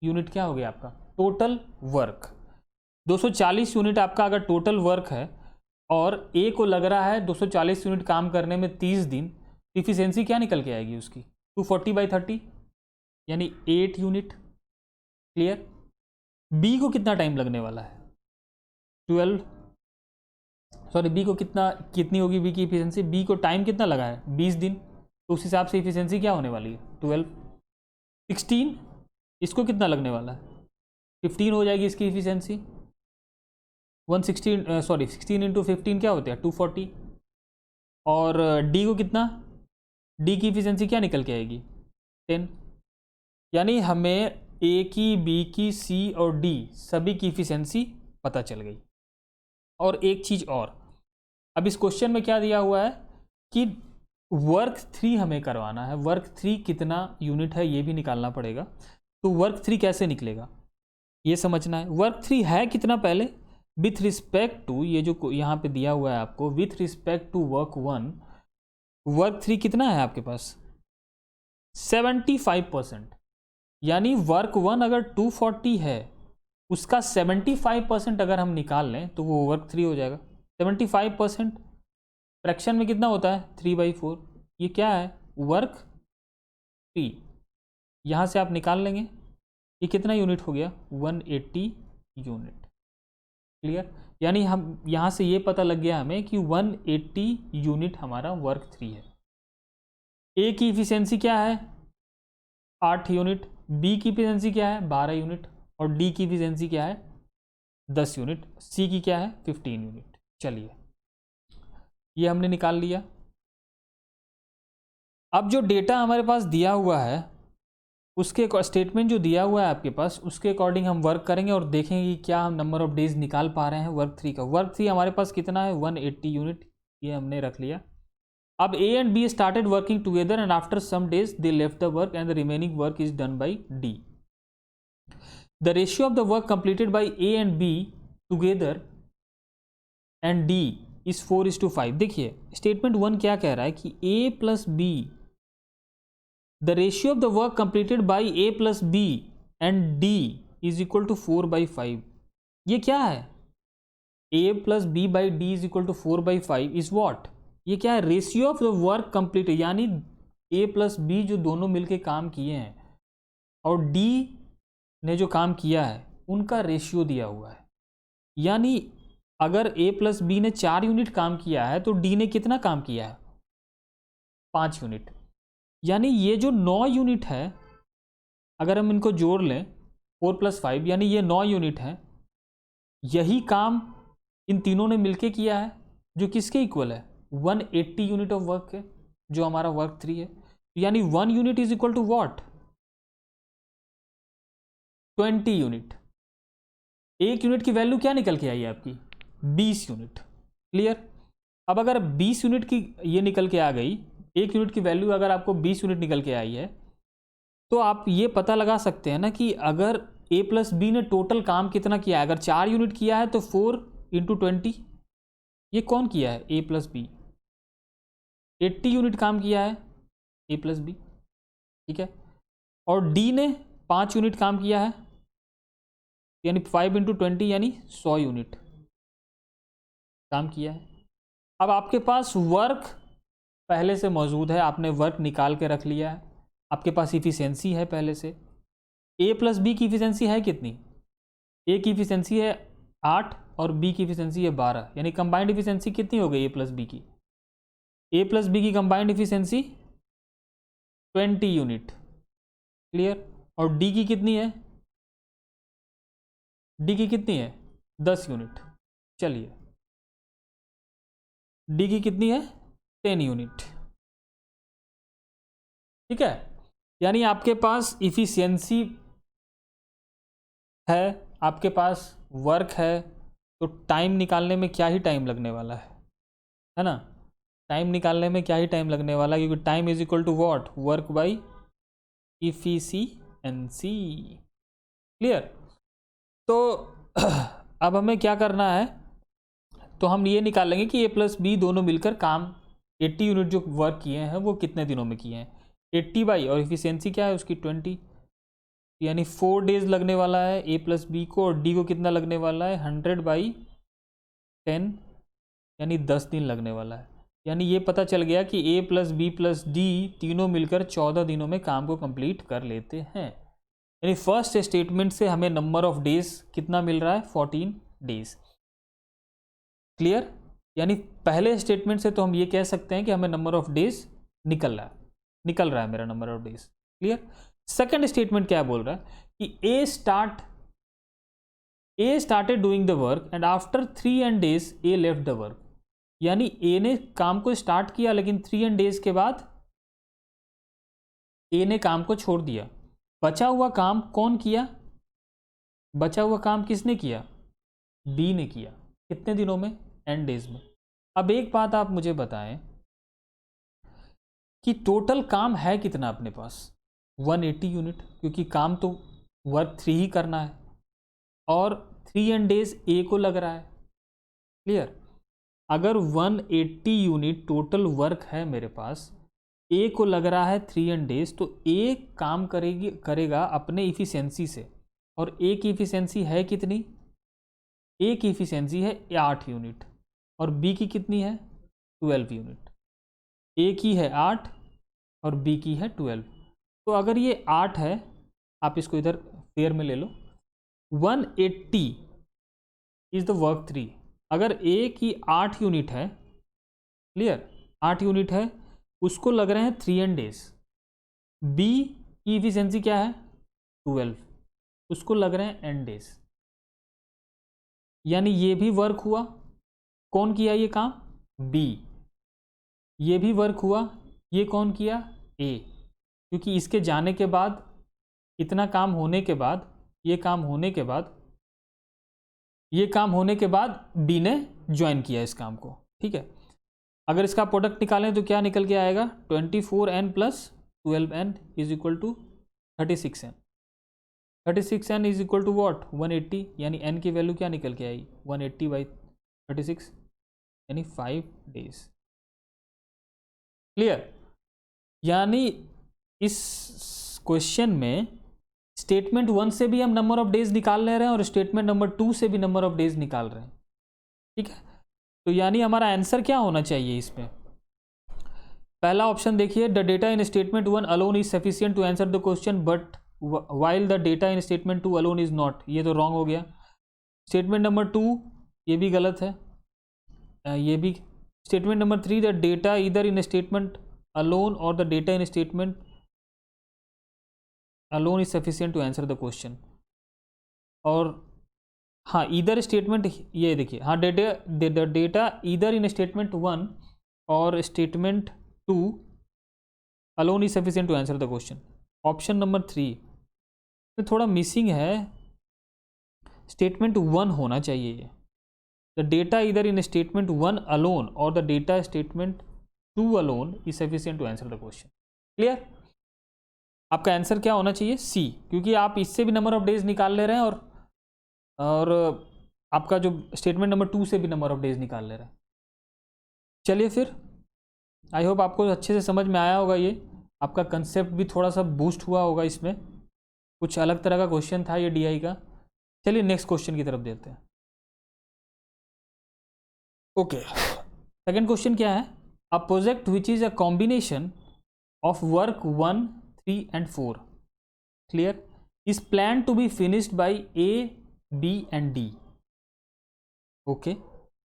यूनिट क्या हो गया आपका टोटल वर्क। 240 यूनिट आपका अगर टोटल वर्क है और ए को लग रहा है 240 यूनिट काम करने में 30 दिन, इफिशिएंसी क्या निकल के आएगी उसकी 240/30 यानी 8 यूनिट। क्लियर? बी को कितना टाइम लगने वाला है 12, सॉरी बी को कितनी होगी बी की इफिशिएंसी, बी को टाइम कितना लगा है 20 दिन, तो उस हिसाब से इफिशिएंसी क्या होने वाली है 12। 16 इसको कितना लगने वाला है 15 हो जाएगी इसकी इफिशिएंसी। 16 × 15 क्या होते हैं 240, और डी को कितना, डी की इफिशिएंसी क्या निकल के आएगी 10। यानी हमें ए की, बी की, सी और डी सभी की इफिशिएंसी पता चल गई। और एक चीज़ और, अब इस क्वेश्चन में क्या दिया हुआ है कि वर्क 3 हमें करवाना है, वर्क 3 कितना यूनिट है ये भी निकालना पड़ेगा। तो वर्क 3 कैसे निकलेगा ये समझना है। वर्क 3 है कितना पहले, विथ रिस्पेक्ट टू, ये जो यहाँ पे दिया हुआ है आपको, with respect to work 1, work 3 कितना है आपके पास 75%। यानी वर्क 1 अगर 240 है, उसका 75% अगर हम निकाल लें तो वो वर्क 3 हो जाएगा। 75% फ्रैक्शन में कितना होता है 3/4, ये क्या है वर्क 3। यहाँ से आप निकाल लेंगे, ये कितना यूनिट हो गया 180 यूनिट। क्लियर? यानी हम यहाँ से ये पता लग गया हमें कि 180 यूनिट हमारा वर्क 3 है। ए की इफिशिएंसी क्या है 8 यूनिट, बी की इफिशिएंसी क्या है 12 यूनिट, और डी की इफिशिएंसी क्या है 10 यूनिट, सी की क्या है 15 यूनिट। चलिए ये हमने निकाल लिया। अब जो डेटा हमारे पास दिया हुआ है, उसके स्टेटमेंट जो दिया हुआ है आपके पास, उसके अकॉर्डिंग हम वर्क करेंगे और देखेंगे कि क्या हम नंबर ऑफ डेज निकाल पा रहे हैं वर्क 3 का। वर्क 3 हमारे पास कितना है 180 यूनिट, ये हमने रख लिया। अब A and B started working together and after some days they left the work and the remaining work is done by D. The ratio of the work completed by A and B together and D is 4:5। देखिए statement 1 क्या कह रहा है कि A plus B, the ratio of the work completed by A plus B and D is equal to 4/5। ये क्या है a plus B by D is equal to 4/5 is what, ये क्या है ratio of the work complete, यानी a plus B जो दोनों मिलके काम किए हैं और d ने जो काम किया है उनका रेशियो दिया हुआ है। यानी अगर a प्लस बी ने 4 यूनिट काम किया है तो d ने कितना काम किया है 5 यूनिट। यानी ये जो 9 यूनिट है, अगर हम इनको जोड़ लें 4 + 5 यानी ये 9 यूनिट है, यही काम इन तीनों ने मिलके किया है, जो किसके इक्वल है 180 यूनिट ऑफ वर्क है, जो हमारा वर्क 3 है। यानी 1 unit is equal to what 20 unit. एक यूनिट की वैल्यू क्या निकल के आई है आपकी 20 यूनिट। क्लियर? अब अगर 20 यूनिट की ये निकल के आ गई, एक यूनिट की वैल्यू अगर आपको 20 यूनिट निकल के आई है, तो आप ये पता लगा सकते हैं ना कि अगर a प्लस बी ने टोटल काम कितना किया है। अगर 4 यूनिट किया है तो 4 × 20, ये कौन किया है a प्लस बी, 80 यूनिट काम किया है a प्लस बी। ठीक है? और d ने 5 यूनिट काम किया है, यानी 5 × 20 यानी 100 यूनिट काम किया है। अब आपके पास वर्क पहले से मौजूद है, आपने वर्क निकाल के रख लिया है, आपके पास इफिशिएंसी है पहले से। a प्लस बी की इफिशिएंसी है कितनी, a की इफिशिएंसी है 8 और बी की इफिशियंसी है 12, यानी कंबाइंड इफिशियंसी कितनी हो गई ए प्लस बी की? ए प्लस बी की कंबाइंड इफिशियंसी 20 यूनिट। क्लियर? और डी की कितनी है? डी की कितनी है? 10 यूनिट। चलिए, डी की कितनी है? 10 यूनिट। ठीक है, यानी आपके पास इफिशियंसी है, आपके पास वर्क है, तो टाइम निकालने में क्या ही टाइम लगने वाला है ना? टाइम निकालने में क्या ही टाइम लगने वाला है, क्योंकि time is equal to what? Work by efficiency. Clear? तो अब हमें क्या करना है, तो हम ये निकालेंगे कि ए प्लस बी दोनों मिलकर काम 80 यूनिट जो वर्क किए हैं वो कितने दिनों में किए हैं। 80 बाई, और इफिशियंसी क्या है उसकी 20, यानी 4 डेज लगने वाला है ए प्लस बी को, और डी को कितना लगने वाला है? 100 बाई 10, यानी 10 दिन लगने वाला है। यानी ये पता चल गया कि A plus B plus D तीनों मिलकर 14 दिनों में काम को कंप्लीट कर लेते हैं। यानी फर्स्ट स्टेटमेंट से हमें नंबर ऑफ डेज कितना मिल रहा है? 14 डेज। क्लियर? यानी पहले स्टेटमेंट से तो हम ये कह सकते हैं कि हमें नंबर ऑफ डेज निकल रहा है मेरा number of days. Clear? Second statement क्या बोल रहा है कि A started doing the work and after 3 days A left the work. यानी ए ने काम को स्टार्ट किया, लेकिन 3 days के बाद ए ने काम को छोड़ दिया। बचा हुआ काम कौन किया? बचा हुआ काम किसने किया? बी ने किया। कितने दिनों में? n days में। अब एक बात आप मुझे बताएं कि टोटल काम है कितना अपने पास? 180 यूनिट, क्योंकि काम तो वर्क 3 ही करना है, और 3 days ए को लग रहा है। क्लियर? अगर 180 यूनिट टोटल वर्क है मेरे पास, ए को लग रहा है 3 days, तो ए काम करेगा अपने इफिशियंसी से, और ए की इफिशियंसी है कितनी? ए की इफिशियंसी है 8 यूनिट, और बी की कितनी है? 12 यूनिट। ए की है 8 और बी की है 12। तो अगर ये 8 है, आप इसको इधर पेयर में ले लो, 180 इज द वर्क 3। अगर ए की 8 यूनिट है, क्लियर, 8 यूनिट है, उसको लग रहे हैं 3 days। बी की इफिशियंसी क्या है? 12, उसको लग रहे हैं n days। यानी ये भी वर्क हुआ। कौन किया ये काम? बी। ये भी वर्क हुआ। ये कौन किया? ए। क्योंकि इसके जाने के बाद, इतना काम होने के बाद, ये काम होने के बाद बी ने ज्वाइन किया इस काम को। ठीक है, अगर इसका प्रोडक्ट निकालें तो क्या निकल के आएगा? 24n plus 12n is equal to 36n। 36n is equal to what? 180। यानी n की वैल्यू क्या निकल के आई? 180 बाई 36, यानी 5 days। क्लियर? यानी इस क्वेश्चन में स्टेटमेंट 1 से भी हम नंबर ऑफ डेज निकाल ले रहे हैं, और स्टेटमेंट नंबर 2 से भी नंबर ऑफ डेज निकाल रहे हैं। ठीक है, तो यानी हमारा आंसर क्या होना चाहिए इसमें? पहला ऑप्शन देखिए, the data in statement 1 alone is sufficient to answer the question but while the data in statement 2 alone is not. ये तो रॉन्ग हो गया। स्टेटमेंट नंबर 2 ये भी गलत है, ये भी। स्टेटमेंट नंबर 3, द डेटा इधर इन स्टेटमेंट अलोन और the data in statement alone is sufficient to answer the question. और हाँ, इधर स्टेटमेंट, ये देखिए, हाँ, डेटा इधर इन स्टेटमेंट 1 और statement 2 alone is sufficient to answer the question. Option number 3 में थोड़ा मिसिंग है, स्टेटमेंट 1 होना चाहिए ये। द डेटा इधर इन स्टेटमेंट 1 अलोन और the data statement 2 alone is sufficient to answer the question. Clear? आपका आंसर क्या होना चाहिए? सी, क्योंकि आप इससे भी नंबर ऑफ डेज निकाल ले रहे हैं, और आपका जो स्टेटमेंट नंबर 2 से भी नंबर ऑफ डेज निकाल ले रहे हैं। चलिए फिर, आई होप आपको अच्छे से समझ में आया होगा। ये आपका कंसेप्ट भी थोड़ा सा बूस्ट हुआ होगा, इसमें कुछ अलग तरह का क्वेश्चन था ये डीआई का। चलिए नेक्स्ट क्वेश्चन की तरफ देखते हैं। ओके, सेकंड क्वेश्चन क्या है? A project which is a combination of work 1, 3 and 4, clear, is planned to be finished by A, B and D. Okay,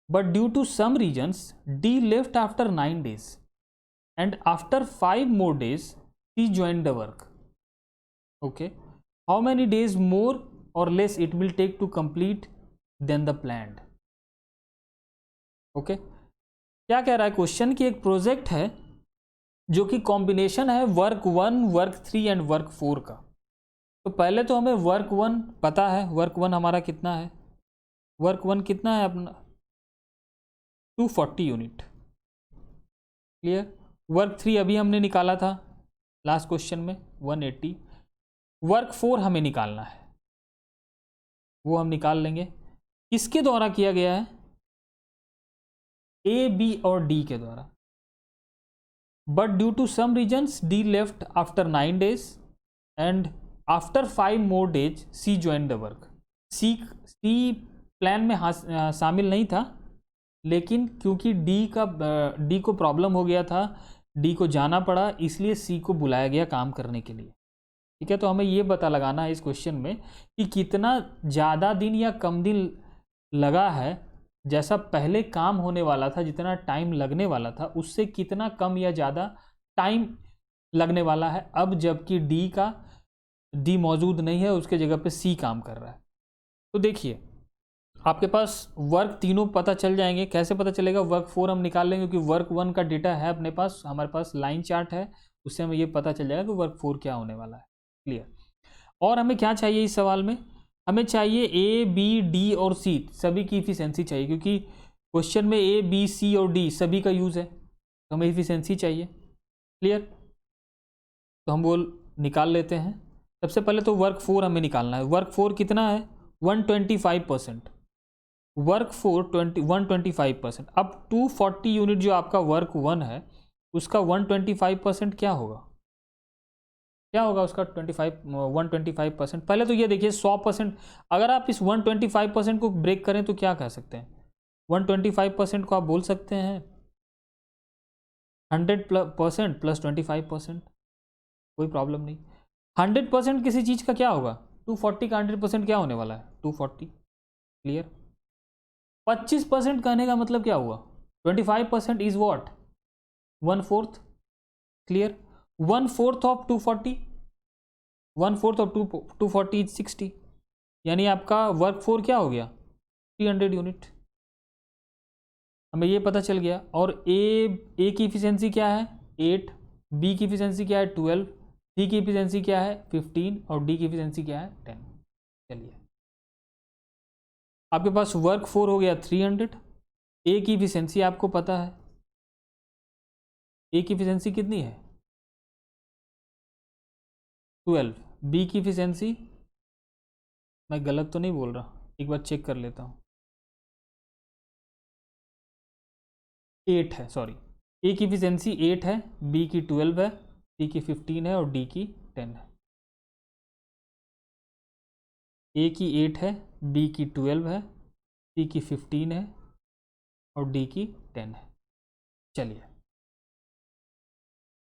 but due to some reasons D left after 9 days and after 5 more days she joined the work. Okay, how many days more or less it will take to complete than the planned? Okay, क्या कह रहा है question कि एक project है जो कि combination है वर्क 1, वर्क 3 एंड वर्क 4 का। तो पहले तो हमें वर्क 1 पता है, वर्क 1 हमारा कितना है, वर्क 1 कितना है अपना 240 यूनिट, क्लियर। वर्क 3 अभी हमने निकाला था लास्ट क्वेश्चन में 180। वर्क 4 हमें निकालना है, वो हम निकाल लेंगे। किसके द्वारा किया गया है, ए, बी और डी के द्वारा। But due to some reasons D left after 9 days and after 5 more days C join the work. C plan में शामिल नहीं था, लेकिन क्योंकि डी को प्रॉब्लम हो गया था, डी को जाना पड़ा, इसलिए सी को बुलाया गया काम करने के लिए। ठीक है, तो हमें ये पता लगाना है इस क्वेश्चन में कि कितना ज़्यादा दिन या कम दिन लगा है, जैसा पहले काम होने वाला था, जितना टाइम लगने वाला था उससे कितना कम या ज़्यादा टाइम लगने वाला है अब, जबकि डी मौजूद नहीं है, उसके जगह पे सी काम कर रहा है। तो देखिए आपके पास वर्क तीनों पता चल जाएंगे। कैसे पता चलेगा, वर्क 4 हम निकाल लेंगे क्योंकि वर्क 1 का डेटा है अपने पास, हमारे पास लाइन चार्ट है, उससे हमें ये पता चल जाएगा कि वर्क 4 क्या होने वाला है, क्लियर। और हमें क्या चाहिए इस सवाल में, हमें चाहिए ए, बी, डी और सी सभी की इफिशिएंसी चाहिए, क्योंकि क्वेश्चन में ए, बी, सी और डी सभी का यूज़ है, तो हमें इफिशिएंसी चाहिए, क्लियर। तो हम वो निकाल लेते हैं। सबसे पहले तो वर्क 4 हमें निकालना है। वर्क 4 कितना है 125%, वर्क 4 125%। अब 240 यूनिट जो आपका वर्क 1 है उसका 125% क्या होगा, क्या होगा उसका 125%। पहले तो ये देखिए 100%, अगर आप इस 125% को ब्रेक करें तो क्या कह सकते हैं, 125% को आप बोल सकते हैं 100% प्लस 25%, कोई प्रॉब्लम नहीं। 100% किसी चीज़ का क्या होगा, 240 का 100% क्या होने वाला है 240, क्लियर। 25% कहने का मतलब क्या हुआ, 25% is what 1/4, clear. 1/4 of 240, 1/4 of 240 is 60, यानी आपका वर्क 4 क्या हो गया 300 यूनिट, हमें ये पता चल गया। और ए की इफिशिएंसी क्या है 8, बी की इफिशिएंसी क्या है 12, सी की इफिशिएंसी क्या है 15 और डी की इफिशिएंसी क्या है 10। चलिए आपके पास वर्क 4 हो गया 300, ए की इफिशिएंसी आपको पता है, ए की इफिशिएंसी कितनी है 12, बी की इफिशिएंसी, मैं गलत तो नहीं बोल रहा, एक बार चेक कर लेता हूँ, 8 है, सॉरी, ए की इफिशिएंसी 8 है, बी की 12 है, सी की 15 है और डी की 10 है। ए की 8 है, बी की 12 है, सी की 15 है और डी की 10 है। चलिए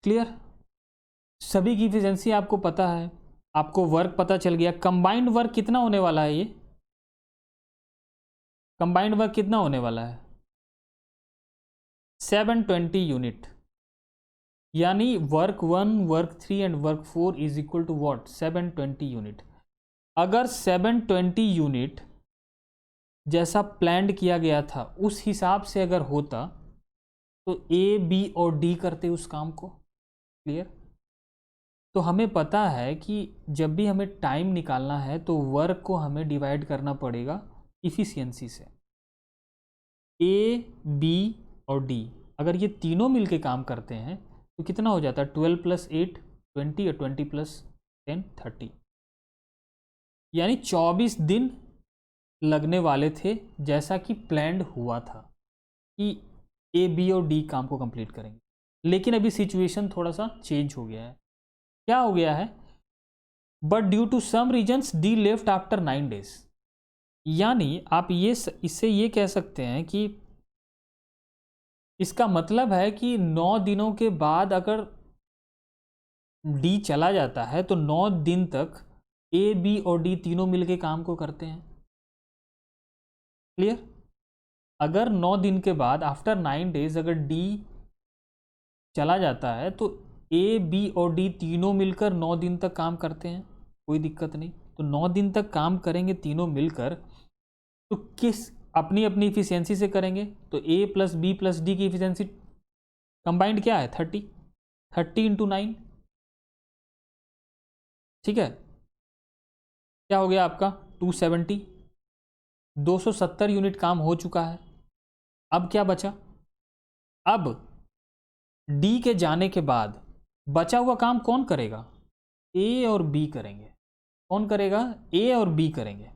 क्लियर, सभी की इफिशिएंसी आपको पता है, आपको वर्क पता चल गया। कंबाइंड वर्क कितना होने वाला है, ये कंबाइंड वर्क कितना होने वाला है 720 यूनिट, यानी work 1, work 3 and work 4 is equal to what 720 unit. अगर 720 यूनिट जैसा प्लान्ड किया गया था उस हिसाब से अगर होता तो ए, बी और डी करते उस काम को, क्लियर। तो हमें पता है कि जब भी हमें टाइम निकालना है तो वर्क को हमें डिवाइड करना पड़ेगा इफिशियंसी से। ए, बी और डी अगर ये तीनों मिलके काम करते हैं तो कितना हो जाता है 12 + 8 20 और 20 + 10 30, यानी 24 दिन लगने वाले थे, जैसा कि प्लान्ड हुआ था कि ए, बी और डी काम को कंप्लीट करेंगे। लेकिन अभी सिचुएशन थोड़ा सा चेंज हो गया है, क्या हो गया है, but due to some reasons D left after 9 days, यानी आप इससे ये कह सकते हैं कि इसका मतलब है कि 9 दिनों के बाद अगर डी चला जाता है तो 9 दिन तक ए, बी और डी तीनों मिलके काम को करते हैं, क्लियर। अगर 9 दिन के बाद आफ्टर 9 डेज अगर डी चला जाता है तो ए बी और डी तीनों मिलकर 9 दिन तक काम करते हैं, कोई दिक्कत नहीं। तो 9 दिन तक काम करेंगे तीनों मिलकर, तो किस अपनी अपनी इफिशियंसी से करेंगे। तो ए प्लस बी प्लस डी की इफिशियंसी कंबाइंड क्या है 30 इंटू 9, ठीक है। क्या हो गया आपका 270, 270 यूनिट काम हो चुका है। अब क्या बचा, अब डी के जाने के बाद बचा हुआ काम कौन करेगा, ए और बी करेंगे। कौन करेगा, ए और बी करेंगे।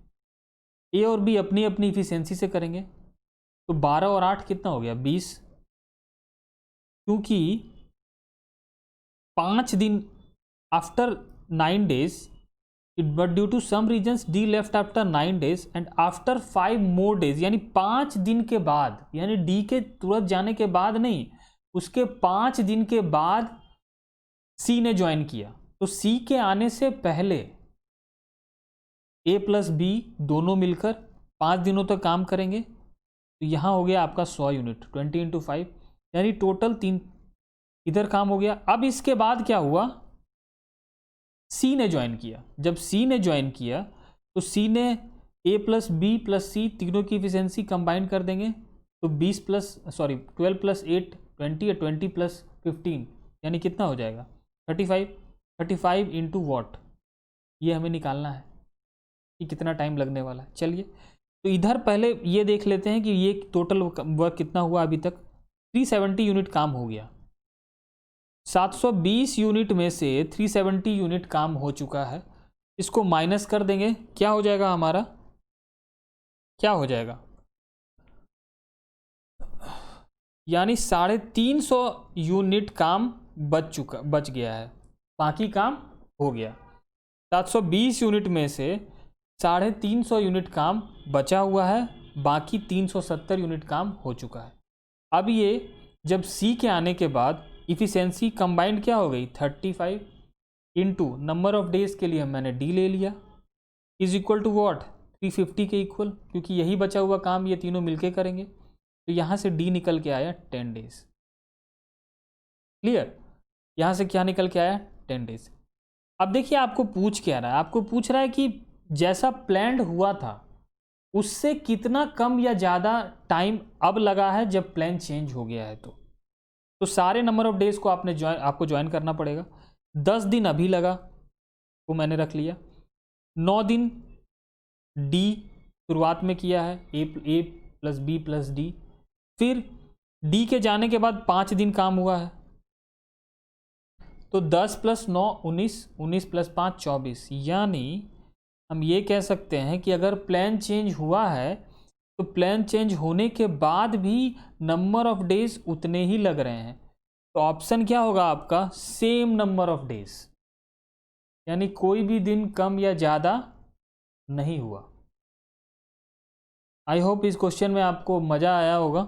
ए और बी अपनी अपनी इफिशियंसी से करेंगे। तो 12 और 8 कितना हो गया 20, क्योंकि 5 दिन after 9 days, but due to some reasons D left after 9 days and after 5 more days, यानी 5 दिन के बाद, यानी D के तुरंत जाने के बाद नहीं, उसके 5 दिन के बाद C ने ज्वाइन किया। तो C के आने से पहले A प्लस B दोनों मिलकर 5 दिनों तक काम करेंगे। तो यहाँ हो गया आपका 100 यूनिट, 20 इंटू 5, यानी टोटल 3 इधर काम हो गया। अब इसके बाद क्या हुआ, सी ने ज्वाइन किया। जब सी ने ज्वाइन किया तो सी ने ए प्लस बी प्लस सी तीनों की इफिशियंसी कंबाइन कर देंगे। तो 12 प्लस 8 20 या 20 प्लस 15 यानी कितना हो जाएगा 35 इंटू वॉट, ये हमें निकालना है कि कितना टाइम लगने वाला है। चलिए तो इधर पहले ये देख लेते हैं कि ये टोटल वर्क कितना हुआ। अभी तक 370 यूनिट काम हो गया। 720 यूनिट में से 370 यूनिट काम हो चुका है। इसको माइनस कर देंगे, क्या हो जाएगा हमारा, क्या हो जाएगा, यानी 350 यूनिट काम बच गया है, बाकी काम हो गया। 720 यूनिट में से 350 यूनिट काम बचा हुआ है, बाकी 370 यूनिट काम हो चुका है। अब ये जब सी के आने के बाद इफिशियंसी कंबाइंड क्या हो गई 35 इंटू नंबर ऑफ डेज के लिए मैंने डी ले लिया इज इक्वल टू वॉट 350 के इक्वल, क्योंकि यही बचा हुआ काम ये तीनों मिलके करेंगे। तो यहाँ से डी निकल के आया 10 डेज। क्लियर, यहाँ से क्या निकल के आया 10 डेज। अब देखिए आपको पूछ क्या रहा है, आपको पूछ रहा है कि जैसा प्लान्ड हुआ था उससे कितना कम या ज़्यादा टाइम अब लगा है जब प्लान चेंज हो गया है। तो सारे नंबर ऑफ डेज को आपको ज्वाइन करना पड़ेगा। 10 दिन अभी लगा, वो मैंने रख लिया। 9 दिन डी शुरुआत में किया है, ए प्लस बी प्लस डी। फिर डी के जाने के बाद 5 दिन काम हुआ है। तो 10 प्लस 9 19, 19 प्लस 5 24, यानी हम ये कह सकते हैं कि अगर प्लान चेंज हुआ है तो प्लान चेंज होने के बाद भी नंबर ऑफ डेज उतने ही लग रहे हैं। तो ऑप्शन क्या होगा आपका, सेम नंबर ऑफ डेज, यानी कोई भी दिन कम या ज़्यादा नहीं हुआ। आई होप इस क्वेश्चन में आपको मज़ा आया होगा,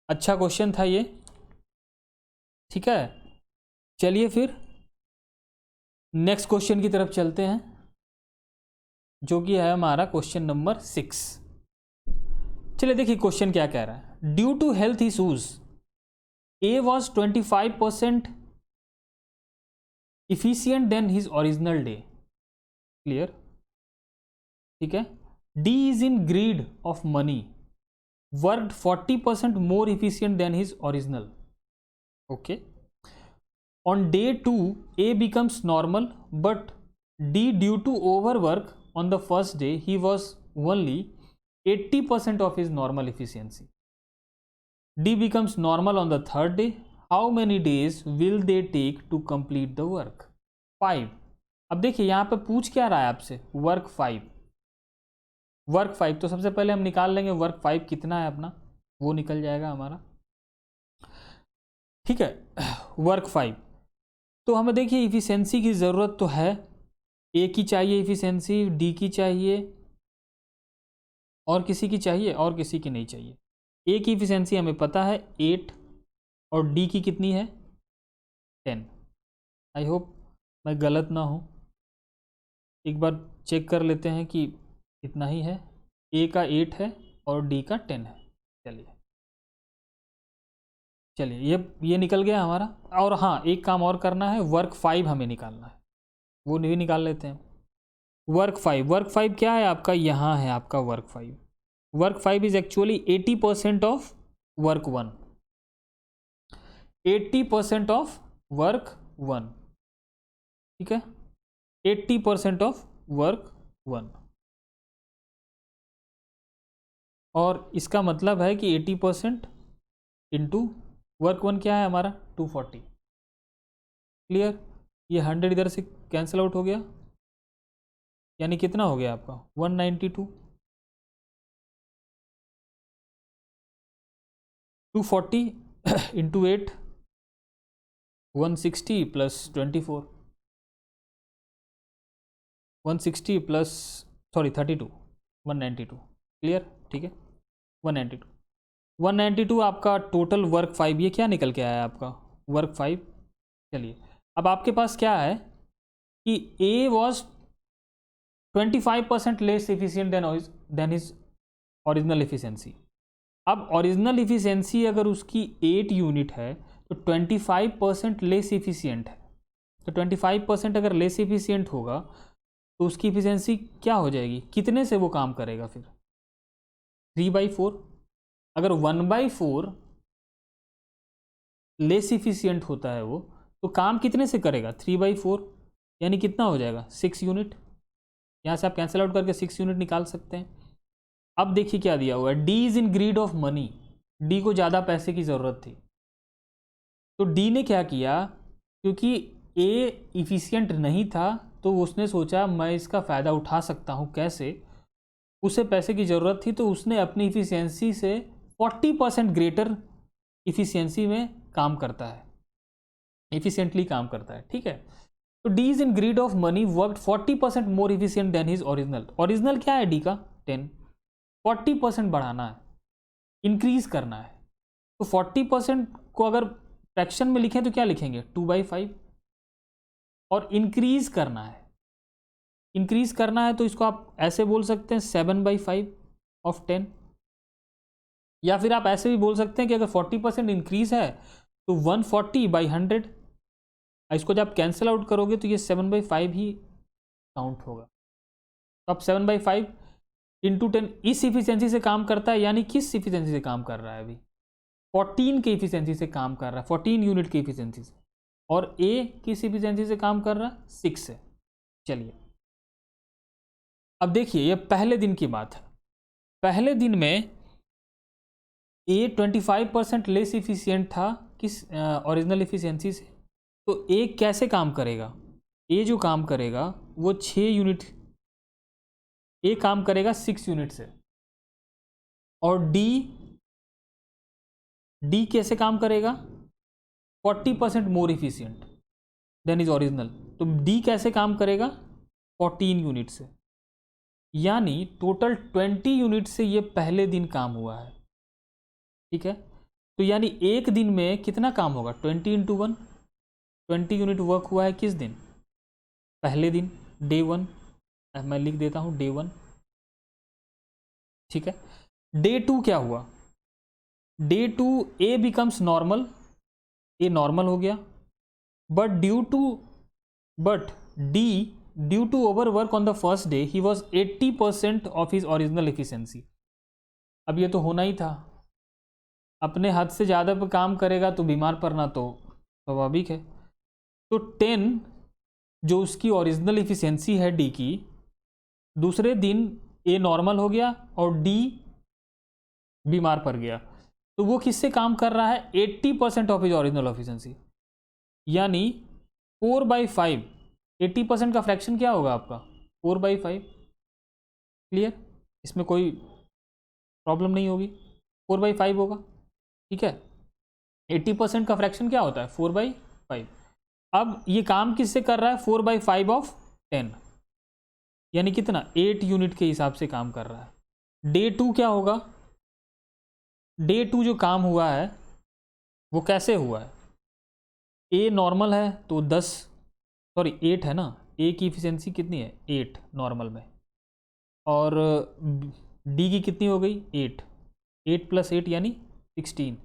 अच्छा क्वेश्चन था ये, ठीक है। चलिए फिर नेक्स्ट क्वेश्चन की तरफ चलते हैं, जो कि है हमारा क्वेश्चन नंबर 6। चलिए देखिए क्वेश्चन क्या कह रहा है। Due to health issues A was 25% efficient than his original day. Clear, ठीक है। D is in greed of money, worked 40% more efficient than his original. Okay, on day 2 A becomes normal but D due to over work on the first day he was only 80% of his normal efficiency. D becomes normal on the third day. How many days will they take to complete the work? 5. अब देखिए यहाँ पे पूछ क्या रहा है आपसे, work 5। Work 5 तो सबसे पहले हम निकाल लेंगे वर्क 5 कितना है अपना, वो निकल जाएगा हमारा, ठीक है। वर्क 5 तो हमें देखिए इफिशियंसी की ज़रूरत तो है, ए की चाहिए इफिशियंसी, डी की चाहिए, और किसी की चाहिए, और किसी की नहीं चाहिए। ए की इफिशियंसी हमें पता है 8 और डी की कितनी है 10। आई होप मैं गलत ना हूँ, एक बार चेक कर लेते हैं कि इतना ही है। ए का 8 है और डी का 10 है। चलिए चलिए, ये निकल गया हमारा। और हाँ, एक काम और करना है, वर्क 5 हमें निकालना है, वो नहीं निकाल लेते हैं। वर्क 5 क्या है आपका, यहाँ है आपका work 5। Work 5 is actually 80% of work 1, 80% of work 1, ठीक है, 80% ऑफ वर्क 1। और इसका मतलब है कि 80% इंटू वर्क 1 क्या है हमारा 240। क्लियर, ये 100 इधर से कैंसिल आउट हो गया, यानी कितना हो गया आपका 192। 240 into 8 160 plus 24, 160 plus sorry 32, 192। Clear, ठीक है, 192। 192 आपका टोटल वर्क 5, ये क्या निकल के आया आपका वर्क 5। चलिए, अब आपके पास क्या है कि ए was 25% less efficient then his original efficiency. अब ओरिजिनल एफिशिएंसी अगर उसकी 8 यूनिट है तो 25% लेस एफिशिएंट है, तो 25% अगर लेस एफिशिएंट होगा तो उसकी एफिशिएंसी क्या हो जाएगी, कितने से वो काम करेगा फिर 3/4। अगर 1/4 लेस इफिशियंट होता है वो, तो काम कितने से करेगा 3/4, यानी कितना हो जाएगा 6 यूनिट। यहाँ से आप कैंसिल आउट करके 6 यूनिट निकाल सकते हैं। अब देखिए क्या दिया हुआ है, D is in greed of money, D को ज़्यादा पैसे की ज़रूरत थी, तो डी ने क्या किया, क्योंकि ए इफिशियंट नहीं था तो उसने सोचा मैं इसका फ़ायदा उठा सकता हूँ कैसे, उसे पैसे की ज़रूरत थी तो उसने अपनी इफिशियंसी से 40% ग्रेटर इफिशियंसी में काम करता है, इफिशियंटली काम करता है, ठीक है। तो D is in greed of money worked 40% more efficient than his original. Original क्या है डी का 10, 40% बढ़ाना है, इंक्रीज करना है। तो 40% को अगर फ्रैक्शन में लिखें तो क्या लिखेंगे 2/5, और इंक्रीज करना है, इंक्रीज करना है तो इसको आप ऐसे बोल सकते हैं 7/5 ऑफ 10, या फिर आप ऐसे भी बोल सकते हैं कि अगर 40% इंक्रीज है तो 140/100, इसको जब आप कैंसिल आउट करोगे तो ये 7/5 ही काउंट होगा। तो अब 7/5 इंटू 10 इस इफिशियंसी से काम करता है, यानी किस इफिशियंसी से काम कर रहा है अभी 14 के इफिशियंसी से काम कर रहा है, 14 यूनिट की इफिशियंसी से, और ए किस इफिशियंसी से काम कर रहा है 6 से। चलिए अब देखिए, ये पहले दिन की बात है। पहले दिन में ए 25% लेस इफिशियंट था किस ओरिजिनल इफिशियंसी से, तो ए कैसे काम करेगा, ए जो काम करेगा वो 6 यूनिट, ए काम करेगा 6 यूनिट से, और डी कैसे काम करेगा 40% more efficient than his original, तो डी कैसे काम करेगा 14 यूनिट से, यानी टोटल 20 यूनिट से ये पहले दिन काम हुआ है, ठीक है। तो यानी एक दिन में कितना काम होगा 20 × 1, 20 यूनिट वर्क हुआ है किस दिन, पहले दिन, डे 1, मैं लिख देता हूँ डे 1, ठीक है। डे 2 क्या हुआ, day 2 A becomes normal, A normal हो गया, but D due to over work on the first day ही was 80% of his original efficiency. अब ये तो होना ही था, अपने हद से ज़्यादा पर काम करेगा तो बीमार पड़ना तो स्वाभाविक है। तो 10 जो उसकी ओरिजिनल एफिशिएंसी है डी की, दूसरे दिन ए नॉर्मल हो गया और डी बीमार पड़ गया, तो वो किससे काम कर रहा है 80% ऑफ हिज ओरिजिनल एफिशिएंसी, यानी 4/5, 80% का फ्रैक्शन क्या होगा आपका 4/5। क्लियर, इसमें कोई प्रॉब्लम नहीं होगी, 4/5 होगा, ठीक है। 80% का फ्रैक्शन क्या होता है 4/5। अब ये काम किससे कर रहा है 4/5 ऑफ 10, यानी कितना 8 यूनिट के हिसाब से काम कर रहा है। डे 2 क्या होगा, डे 2 जो काम हुआ है वो कैसे हुआ है, ए नॉर्मल है तो 10, सॉरी 8 है ना, ए की इफिशियंसी कितनी है 8 नॉर्मल में, और डी की कितनी हो गई 8, 8 + 8 यानी 16।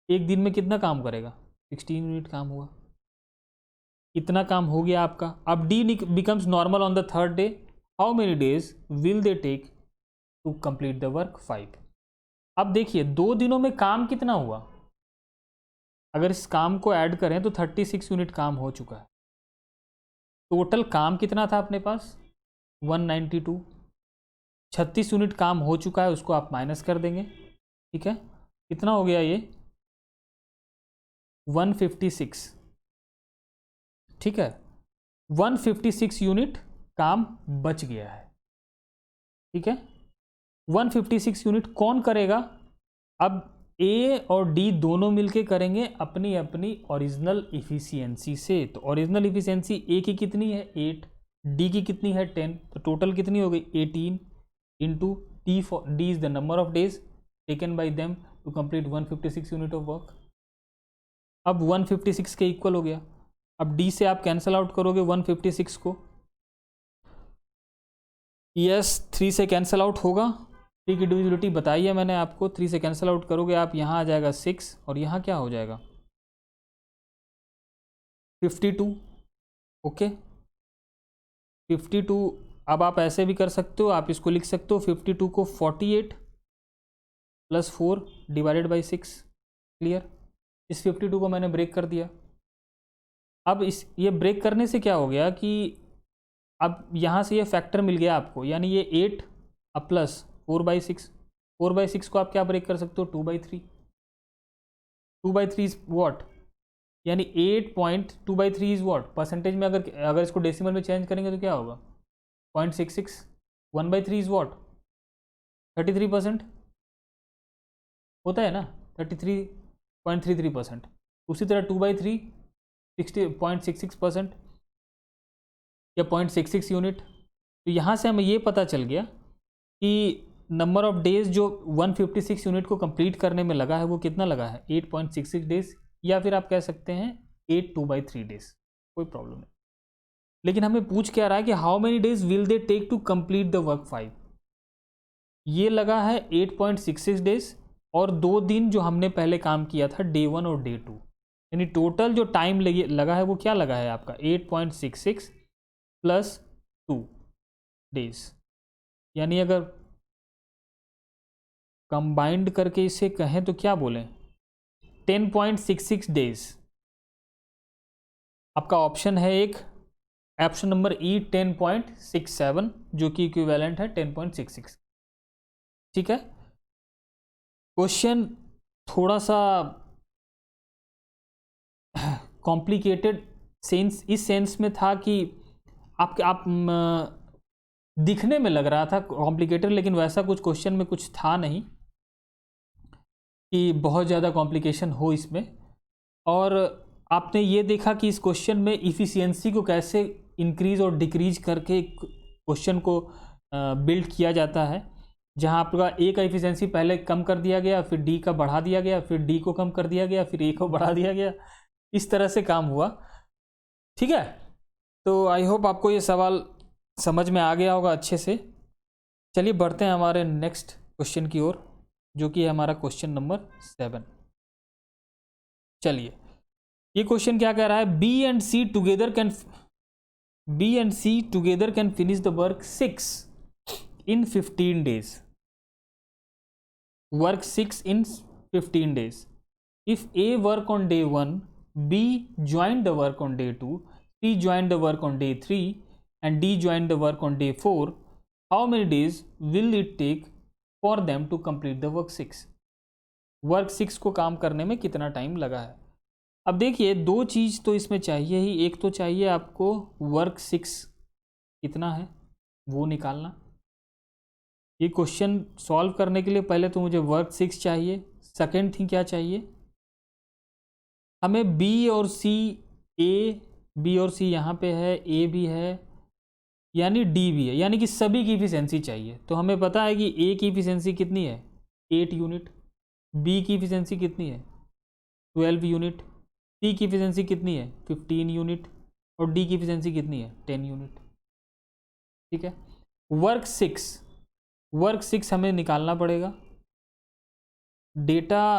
एक दिन में कितना काम करेगा? 16 यूनिट काम हुआ, इतना काम हो गया आपका। अब D becomes normal on the third day, how many days will they take to complete the work? 5। अब देखिए 2 दिनों में काम कितना हुआ, अगर इस काम को ऐड करें तो 36 यूनिट काम हो चुका है। टोटल काम कितना था अपने पास? 192। 36 यूनिट काम हो चुका है, उसको आप माइनस कर देंगे, ठीक है। कितना हो गया ये? 156, ठीक है। 156 यूनिट काम बच गया है, ठीक है। 156 यूनिट कौन करेगा? अब ए और डी दोनों मिलके करेंगे अपनी अपनी ओरिजिनल इफिशियंसी से। तो ओरिजिनल इफिशियंसी ए की कितनी है? 8, डी की कितनी है? 10। तो टोटल कितनी हो गई? 18 into D is the number of days taken by them to complete 156 unit of work. अब 156 के इक्वल हो गया। अब डी से आप कैंसल आउट करोगे 156 को, यस 3 से कैंसल आउट होगा। 3 की डिविजिबिलिटी बताई है मैंने आपको। 3 से कैंसिल आउट करोगे आप, यहाँ आ जाएगा 6 और यहाँ क्या हो जाएगा? 52। ओके 52। अब आप ऐसे भी कर सकते हो, आप इसको लिख सकते हो 52 को 48 + 4 डिवाइडेड बाई 6। क्लियर? इस 52 को मैंने ब्रेक कर दिया। अब ये ब्रेक करने से क्या हो गया कि अब यहाँ से ये फैक्टर मिल गया आपको, यानी ये 8 अब प्लस 4/6। 4/6 को आप क्या ब्रेक कर सकते हो? 2/3। 2/3 इज वॉट? यानी 8.2/3 इज वॉट? परसेंटेज में अगर इसको डेसिमल में चेंज करेंगे तो क्या होगा? 0.66। 1/3 इज वॉट? 33% होता है ना, 33.33%। उसी तरह 2/3 0.66% या 0.66 यूनिट। तो यहाँ से हमें ये पता चल गया कि नंबर ऑफ डेज जो 156 यूनिट को कंप्लीट करने में लगा है वो कितना लगा है? 8.66 डेज, या फिर आप कह सकते हैं 8/2/3 डेज, कोई प्रॉब्लम नहीं। लेकिन हमें पूछ क्या रहा है कि how many days will they take to complete the work 5। ये लगा है 8.66 डेज, और 2 दिन जो हमने पहले काम किया था डे 1 और डे 2, यानी टोटल जो टाइम लगा है वो क्या लगा है आपका? 8.66 + 2 डेज, यानी अगर कंबाइंड करके इसे कहें तो क्या बोलें? 10.66 डेज। आपका ऑप्शन है एक, ऑप्शन नंबर ई 10.67, जो कि इक्विवेलेंट है 10.66, ठीक है। क्वेश्चन थोड़ा सा कॉम्प्लिकेटेड इस सेंस में था कि आप दिखने में लग रहा था कॉम्प्लिकेटेड, लेकिन वैसा कुछ क्वेश्चन में कुछ था नहीं कि बहुत ज़्यादा कॉम्प्लिकेशन हो इसमें। और आपने ये देखा कि इस क्वेश्चन में इफ़िशियंसी को कैसे इंक्रीज और डिक्रीज करके क्वेश्चन को बिल्ड किया जाता है, जहां आपका ए का इफ़िशियंसी पहले कम कर दिया गया, फिर डी का बढ़ा दिया गया, फिर डी को कम कर दिया गया, फिर ए को बढ़ा दिया गया। इस तरह से काम हुआ, ठीक है। तो आई होप आपको ये सवाल समझ में आ गया होगा अच्छे से। चलिए बढ़ते हैं हमारे नेक्स्ट क्वेश्चन की ओर, जो कि है हमारा क्वेश्चन नंबर 7। चलिए ये क्वेश्चन क्या कह रहा है? B and C together can finish the work 6 in 15 days. Work 6 in 15 days. If A work on day 1, B joined the work on day 2, C joined the work on day 3, and D joined the work on day 4, how many days will it take for them to complete the work 6? Work 6 को काम करने में कितना time लगा है? अब देखिए 2 चीज़ तो इसमें चाहिए ही। एक तो चाहिए आपको वर्क 6 कितना है वो निकालना। ये क्वेश्चन सॉल्व करने के लिए पहले तो मुझे वर्क 6 चाहिए। सेकेंड थिंग क्या चाहिए? हमें बी और सी यहाँ पे है, ए भी है, यानी डी भी है, यानी कि सभी की इफिशियंसी चाहिए। तो हमें पता है कि ए की इफिशियंसी कितनी है? 8 यूनिट। बी की इफिशियंसी कितनी है? 12 यूनिट। सी की इफिशियंसी कितनी है? 15 यूनिट। और डी की इफिशियंसी कितनी है? 10 यूनिट, ठीक है। वर्क 6 हमें निकालना पड़ेगा। डेटा,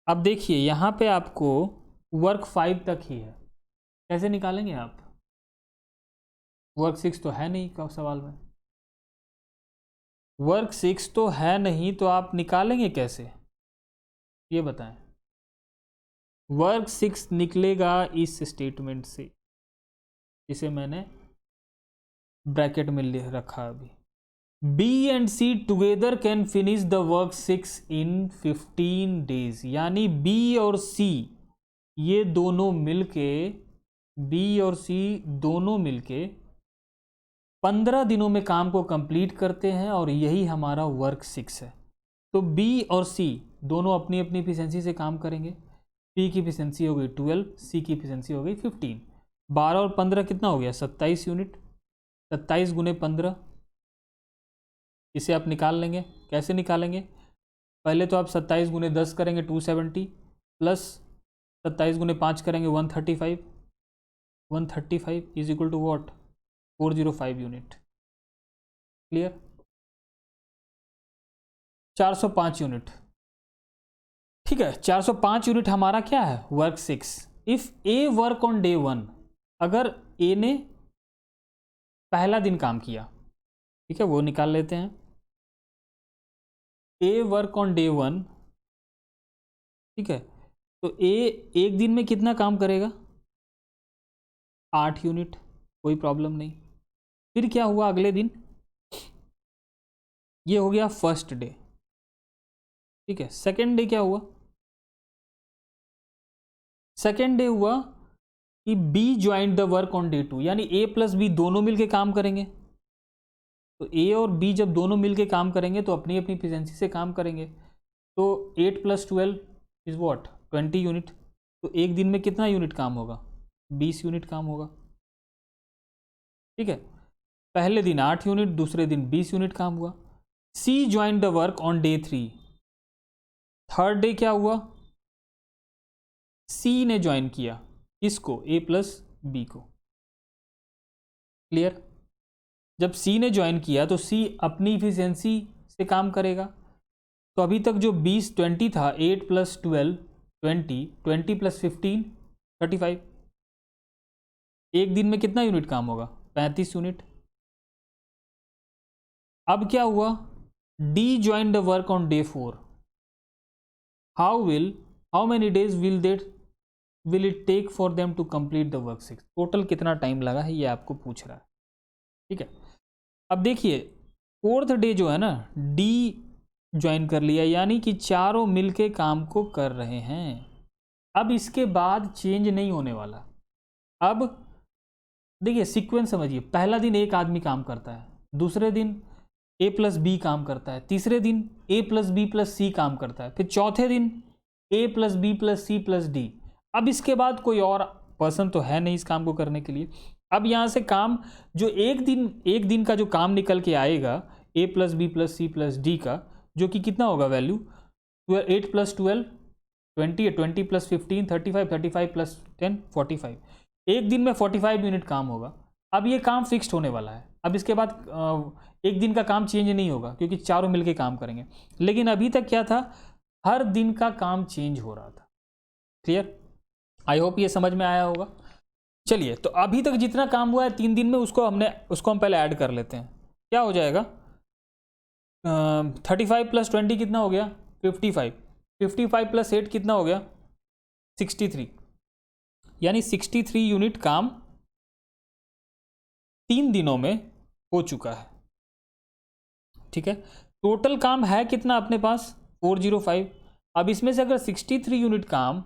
अब देखिए यहाँ पे आपको वर्क 5 तक ही है, कैसे निकालेंगे आप? वर्क 6 तो है नहीं का सवाल में, वर्क 6 तो है नहीं, तो आप निकालेंगे कैसे ये बताएं? वर्क 6 निकलेगा इस स्टेटमेंट से, इसे मैंने ब्रैकेट में लिख रखा अभी। B and C together can finish the work 6 in 15 days, यानी B और C ये दोनों मिलके, B और C दोनों मिलके 15 दिनों में काम को कंप्लीट करते हैं, और यही हमारा वर्क 6 है। तो B और C दोनों अपनी अपनी एफिशिएंसी से काम करेंगे। P की एफिशिएंसी हो गई 12, C की एफिशिएंसी हो गई 15। 12 और 15 कितना हो गया? 27 यूनिट। 27 गुने 15, इसे आप निकाल लेंगे। कैसे निकालेंगे? पहले तो आप 27 गुने 10 करेंगे 270, प्लस 27 गुने 5 करेंगे 135। 135 is equal to what? 405 unit. Clear? 405 unit. ठीक है, 405 यूनिट हमारा क्या है? Work 6। If A work on day 1, अगर ए ने पहला दिन काम किया, ठीक है, वो निकाल लेते हैं। ए वर्क ऑन डे 1, ठीक है, तो ए एक दिन में कितना काम करेगा? 8 यूनिट, कोई प्रॉब्लम नहीं। फिर क्या हुआ अगले दिन? ये हो गया फर्स्ट डे, ठीक है। सेकेंड डे क्या हुआ? सेकेंड डे हुआ कि B join the work on day 2, यानी ए प्लस बी दोनों मिलके काम करेंगे। तो ए और बी जब दोनों मिलके काम करेंगे तो अपनी अपनी एफिशिएंसी से काम करेंगे। तो 8 + 12 इज व्हाट? 20 यूनिट। तो एक दिन में कितना यूनिट काम होगा? 20 यूनिट काम होगा, ठीक है। पहले दिन 8 यूनिट, दूसरे दिन 20 यूनिट काम हुआ। C join the work on day 3। Third day क्या हुआ? सी ने ज्वाइन किया इसको, ए प्लस बी को। क्लियर? जब सी ने ज्वाइन किया तो सी अपनी इफिशिएंसी से काम करेगा। तो अभी तक जो 20 था, 8 + 12 20, 20 + 15 35। एक दिन में कितना यूनिट काम होगा? 35 यूनिट। अब क्या हुआ? D join the work on day 4। How many days will it take for them to complete the work 6? Total कितना टाइम लगा है ये आपको पूछ रहा है, ठीक है। अब देखिए फोर्थ डे जो है ना, डी ज्वाइन कर लिया, यानी कि चारों मिलके काम को कर रहे हैं। अब इसके बाद चेंज नहीं होने वाला। अब देखिए सीक्वेंस समझिए, पहला दिन एक आदमी काम करता है, दूसरे दिन ए प्लस बी काम करता है, तीसरे दिन A plus B plus C काम करता है, फिर चौथे दिन A plus B plus C plus D. अब इसके बाद कोई और पर्सन तो है नहीं इस काम को करने के लिए। अब यहाँ से काम जो एक दिन का जो काम निकल के आएगा A plus B plus C plus D का, जो कि कितना होगा वैल्यू? 8 + 12 20 है, 20 + 15 35, 35 + 10 45। एक दिन में 45 यूनिट काम होगा। अब ये काम फिक्स्ड होने वाला है। अब इसके बाद एक दिन का काम चेंज नहीं होगा क्योंकि चारों मिलके काम करेंगे। लेकिन अभी तक क्या था? हर दिन का काम चेंज हो रहा था। क्लियर? आई होप ये समझ में आया होगा। चलिए, तो अभी तक जितना काम हुआ है 3 दिन में उसको हम पहले ऐड कर लेते हैं। क्या हो जाएगा? 35 + 20 कितना हो गया? 55। 55 + 8 कितना हो गया? 63। यानी 63 यूनिट काम 3 दिनों में हो चुका है, ठीक है। टोटल काम है कितना अपने पास? 405। अब इसमें से अगर 63 यूनिट काम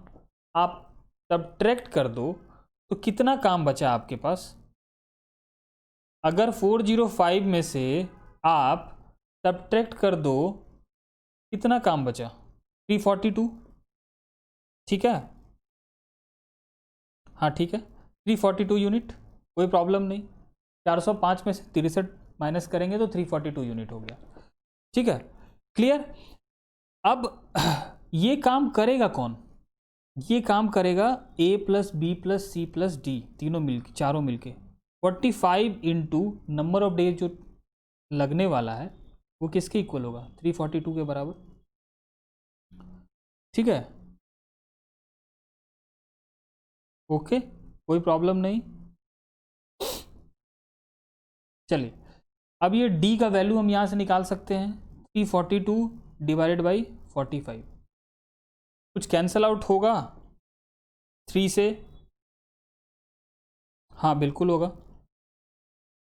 आप सब्ट्रैक्ट कर दो तो कितना काम बचा आपके पास? अगर 405 में से आप सब्ट्रैक्ट कर दो, कितना काम बचा? 342, ठीक है। हाँ ठीक है, 342 यूनिट, कोई प्रॉब्लम नहीं। 405 में से 63 माइनस करेंगे तो 342 यूनिट हो गया, ठीक है। क्लियर? अब ये काम करेगा कौन? ये काम करेगा A plus B plus C plus D, तीनों मिलके, चारों मिलके। 45 इंटू नंबर ऑफ डेज जो लगने वाला है वो किसके इक्वल होगा? 342 के बराबर। ठीक है, ओके, कोई प्रॉब्लम नहीं। चलिए, अब ये d का वैल्यू हम यहाँ से निकाल सकते हैं, 342 डिवाइडेड बाई 45। कुछ कैंसल आउट होगा 3 से? हाँ बिल्कुल होगा।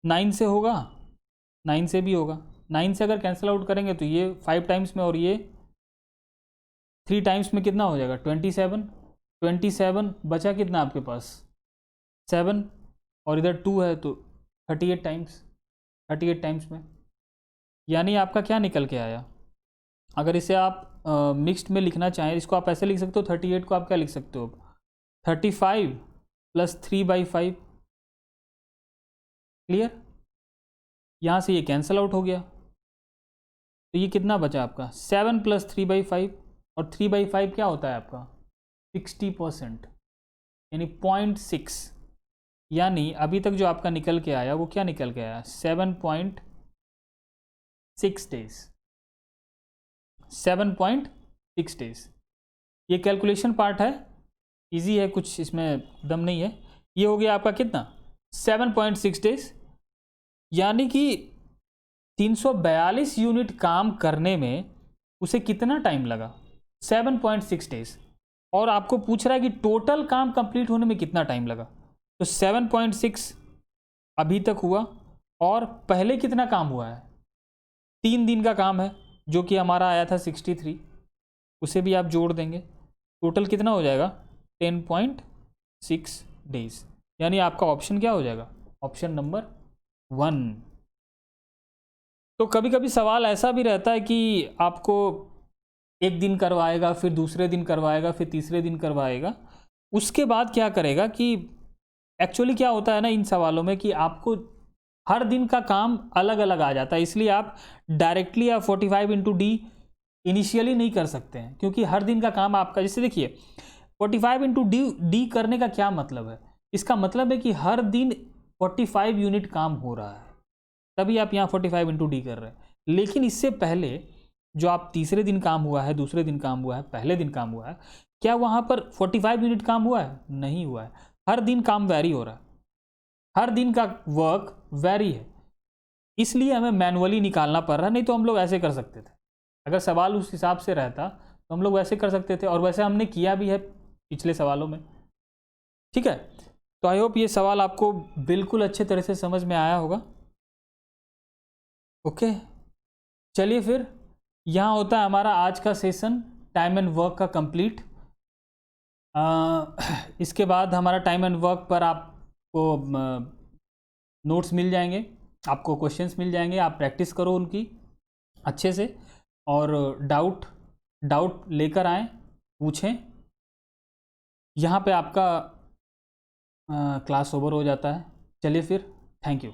9 से होगा? 9 से भी होगा। 9 से अगर कैंसिल आउट करेंगे तो ये 5 टाइम्स में और ये 3 टाइम्स में कितना हो जाएगा? 27। 27 बचा कितना आपके पास? 7, और इधर 2 है तो 38 टाइम्स, 38 टाइम्स में। यानी आपका क्या निकल के आया? अगर इसे आप मिक्स्ड में लिखना चाहें, इसको आप ऐसे लिख सकते हो, 38 को आप क्या लिख सकते हो? 35 + 3/5। क्लियर? यहाँ से ये कैंसिल आउट हो गया, तो ये कितना बचा आपका? 7 + 3/5, और 3/5 क्या होता है आपका? 60%, यानी 0.6। यानी अभी तक जो आपका निकल के आया वो क्या निकल के आया? 7.6 डेज। 7.6 डेज। ये कैलकुलेशन पार्ट है, इजी है, कुछ इसमें दम नहीं है। ये हो गया आपका कितना? 7.6 डेज। यानी कि 342 यूनिट काम करने में उसे कितना टाइम लगा? 7.6 डेज। और आपको पूछ रहा है कि टोटल काम कंप्लीट होने में कितना टाइम लगा, तो 7.6 अभी तक हुआ, और पहले कितना काम हुआ है? 3 दिन का काम है, जो कि हमारा आया था 63, उसे भी आप जोड़ देंगे, टोटल कितना हो जाएगा? 10.6 डेज। यानी आपका ऑप्शन क्या हो जाएगा? Option number 1। तो कभी कभी सवाल ऐसा भी रहता है कि आपको एक दिन करवाएगा, फिर दूसरे दिन करवाएगा, फिर तीसरे दिन करवाएगा, उसके बाद क्या करेगा कि एक्चुअली क्या होता है ना इन सवालों में, कि आपको हर दिन का काम अलग अलग आ जाता है, इसलिए आप डायरेक्टली आप 45 × D इनिशियली नहीं कर सकते हैं, क्योंकि हर दिन का काम आपका, जैसे देखिए 45 × D करने का क्या मतलब है? इसका मतलब है कि हर दिन 45 यूनिट काम हो रहा है, तभी आप यहाँ 45 × D कर रहे हैं। लेकिन इससे पहले जो आप तीसरे दिन काम हुआ है, दूसरे दिन काम हुआ है, पहले दिन काम हुआ है, क्या वहाँ पर 45 यूनिट काम हुआ है? नहीं हुआ है। हर दिन काम वैरी हो रहा है, हर दिन का वर्क वैरी है, इसलिए हमें मैनुअली निकालना पड़ रहा है। नहीं तो हम लोग ऐसे कर सकते थे, अगर सवाल उस हिसाब से रहता तो हम लोग वैसे कर सकते थे, और वैसे हमने किया भी है पिछले सवालों में। ठीक है, तो आई होप ये सवाल आपको बिल्कुल अच्छे तरह से समझ में आया होगा। ओके, चलिए फिर यहाँ होता है हमारा आज का सेशन टाइम एंड वर्क का कंप्लीट। इसके बाद हमारा टाइम एंड वर्क पर आपको नोट्स मिल जाएंगे, आपको क्वेश्चंस मिल जाएंगे, आप प्रैक्टिस करो उनकी अच्छे से, और डाउट लेकर आएँ, पूछें। यहाँ पे आपका क्लास ओवर हो जाता है। चलिए फिर, थैंक यू।